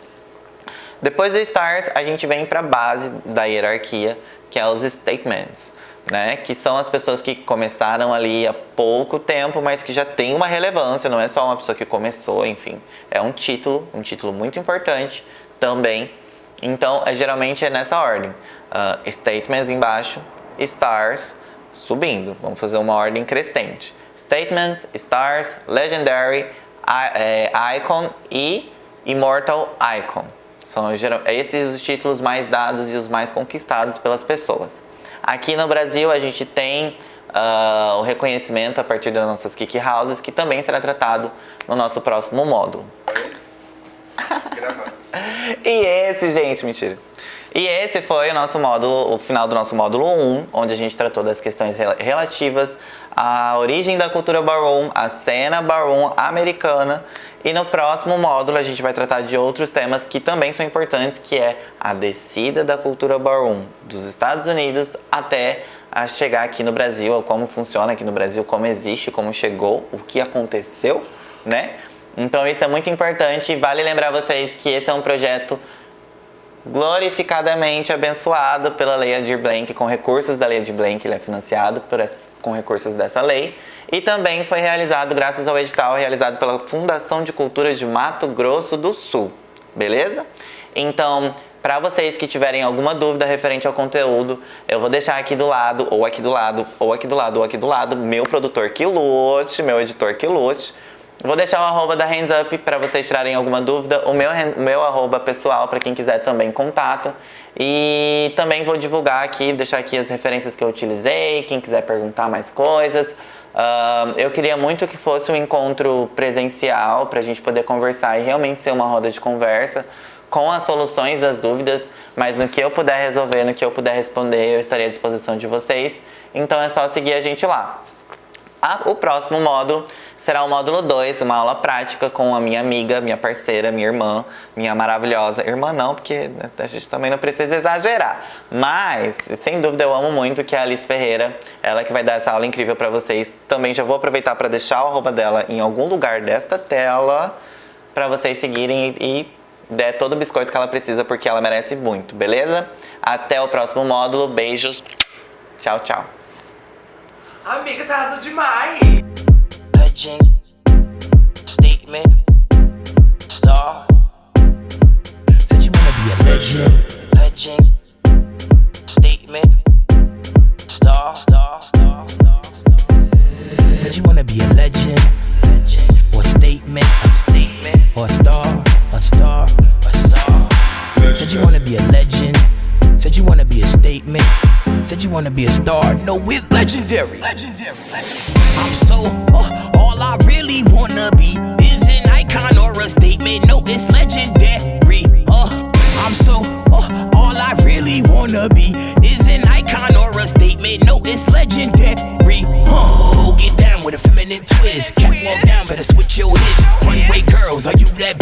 Depois dos Stars, a gente vem para a base da hierarquia, que é os Statements, né? Que são as pessoas que começaram ali há pouco tempo, mas que já tem uma relevância, não é só uma pessoa que começou, enfim. É um título muito importante também. Então, geralmente é nessa ordem. Statements embaixo, Stars subindo. Vamos fazer uma ordem crescente. Statements, Stars, Legendary, Icon e Immortal Icon. São esses os títulos mais dados e os mais conquistados pelas pessoas. Aqui no Brasil a gente tem o reconhecimento a partir das nossas Kick Houses, que também será tratado no nosso próximo módulo. E esse, gente, mentira. E esse foi o nosso módulo, o final do nosso módulo 1, onde a gente tratou das questões relativas à origem da cultura ballroom, a cena ballroom americana. E no próximo módulo a gente vai tratar de outros temas que também são importantes, que é a descida da cultura ballroom dos Estados Unidos até a chegar aqui no Brasil, como funciona aqui no Brasil, como existe, como chegou, o que aconteceu, né? Então isso é muito importante e vale lembrar vocês que esse é um projeto glorificadamente abençoado pela Lei Aldir Blanc, com recursos da Lei Aldir Blanc, ele é financiado com recursos dessa lei. E também foi realizado graças ao edital realizado pela Fundação de Cultura de Mato Grosso do Sul, beleza? Então, para vocês que tiverem alguma dúvida referente ao conteúdo, eu vou deixar aqui do lado, ou aqui do lado, ou aqui do lado, ou aqui do lado, meu produtor Quilute, meu editor Quilute. Vou deixar o arroba da Hands Up para vocês tirarem alguma dúvida, o meu arroba pessoal para quem quiser também contato. E também vou divulgar aqui, deixar aqui as referências que eu utilizei, quem quiser perguntar mais coisas. Eu queria muito que fosse um encontro presencial para a gente poder conversar e realmente ser uma roda de conversa com as soluções das dúvidas, mas no que eu puder resolver, no que eu puder responder, eu estarei à disposição de vocês. Então é só seguir a gente lá. O próximo módulo será o módulo 2, uma aula prática com a minha amiga, minha parceira, minha irmã, minha maravilhosa irmã não, porque a gente também não precisa exagerar, mas sem dúvida eu amo muito, que é a Alice Ferreira, ela que vai dar essa aula incrível para vocês. Também já vou aproveitar para deixar o arroba dela em algum lugar desta tela para vocês seguirem e der todo o biscoito que ela precisa, porque ela merece muito, beleza? Até o próximo módulo, beijos, tchau, tchau. Amiga, você arrasou demais! Legend, statement, star. Said you wanna be a legend. Legend, statement, star. Said you wanna be a legend, or statement, or a star. Said you wanna be a legend. Said you wanna be a statement. Said you wanna be a star. No, we're legendary. I'm so, all I really wanna be is an icon or a statement. No, it's legendary. I'm so, all I really wanna be is an icon or a statement. No, it's legendary. Go get down with a feminine twist. Catwalk down, better switch your hips. Runway girls, are you that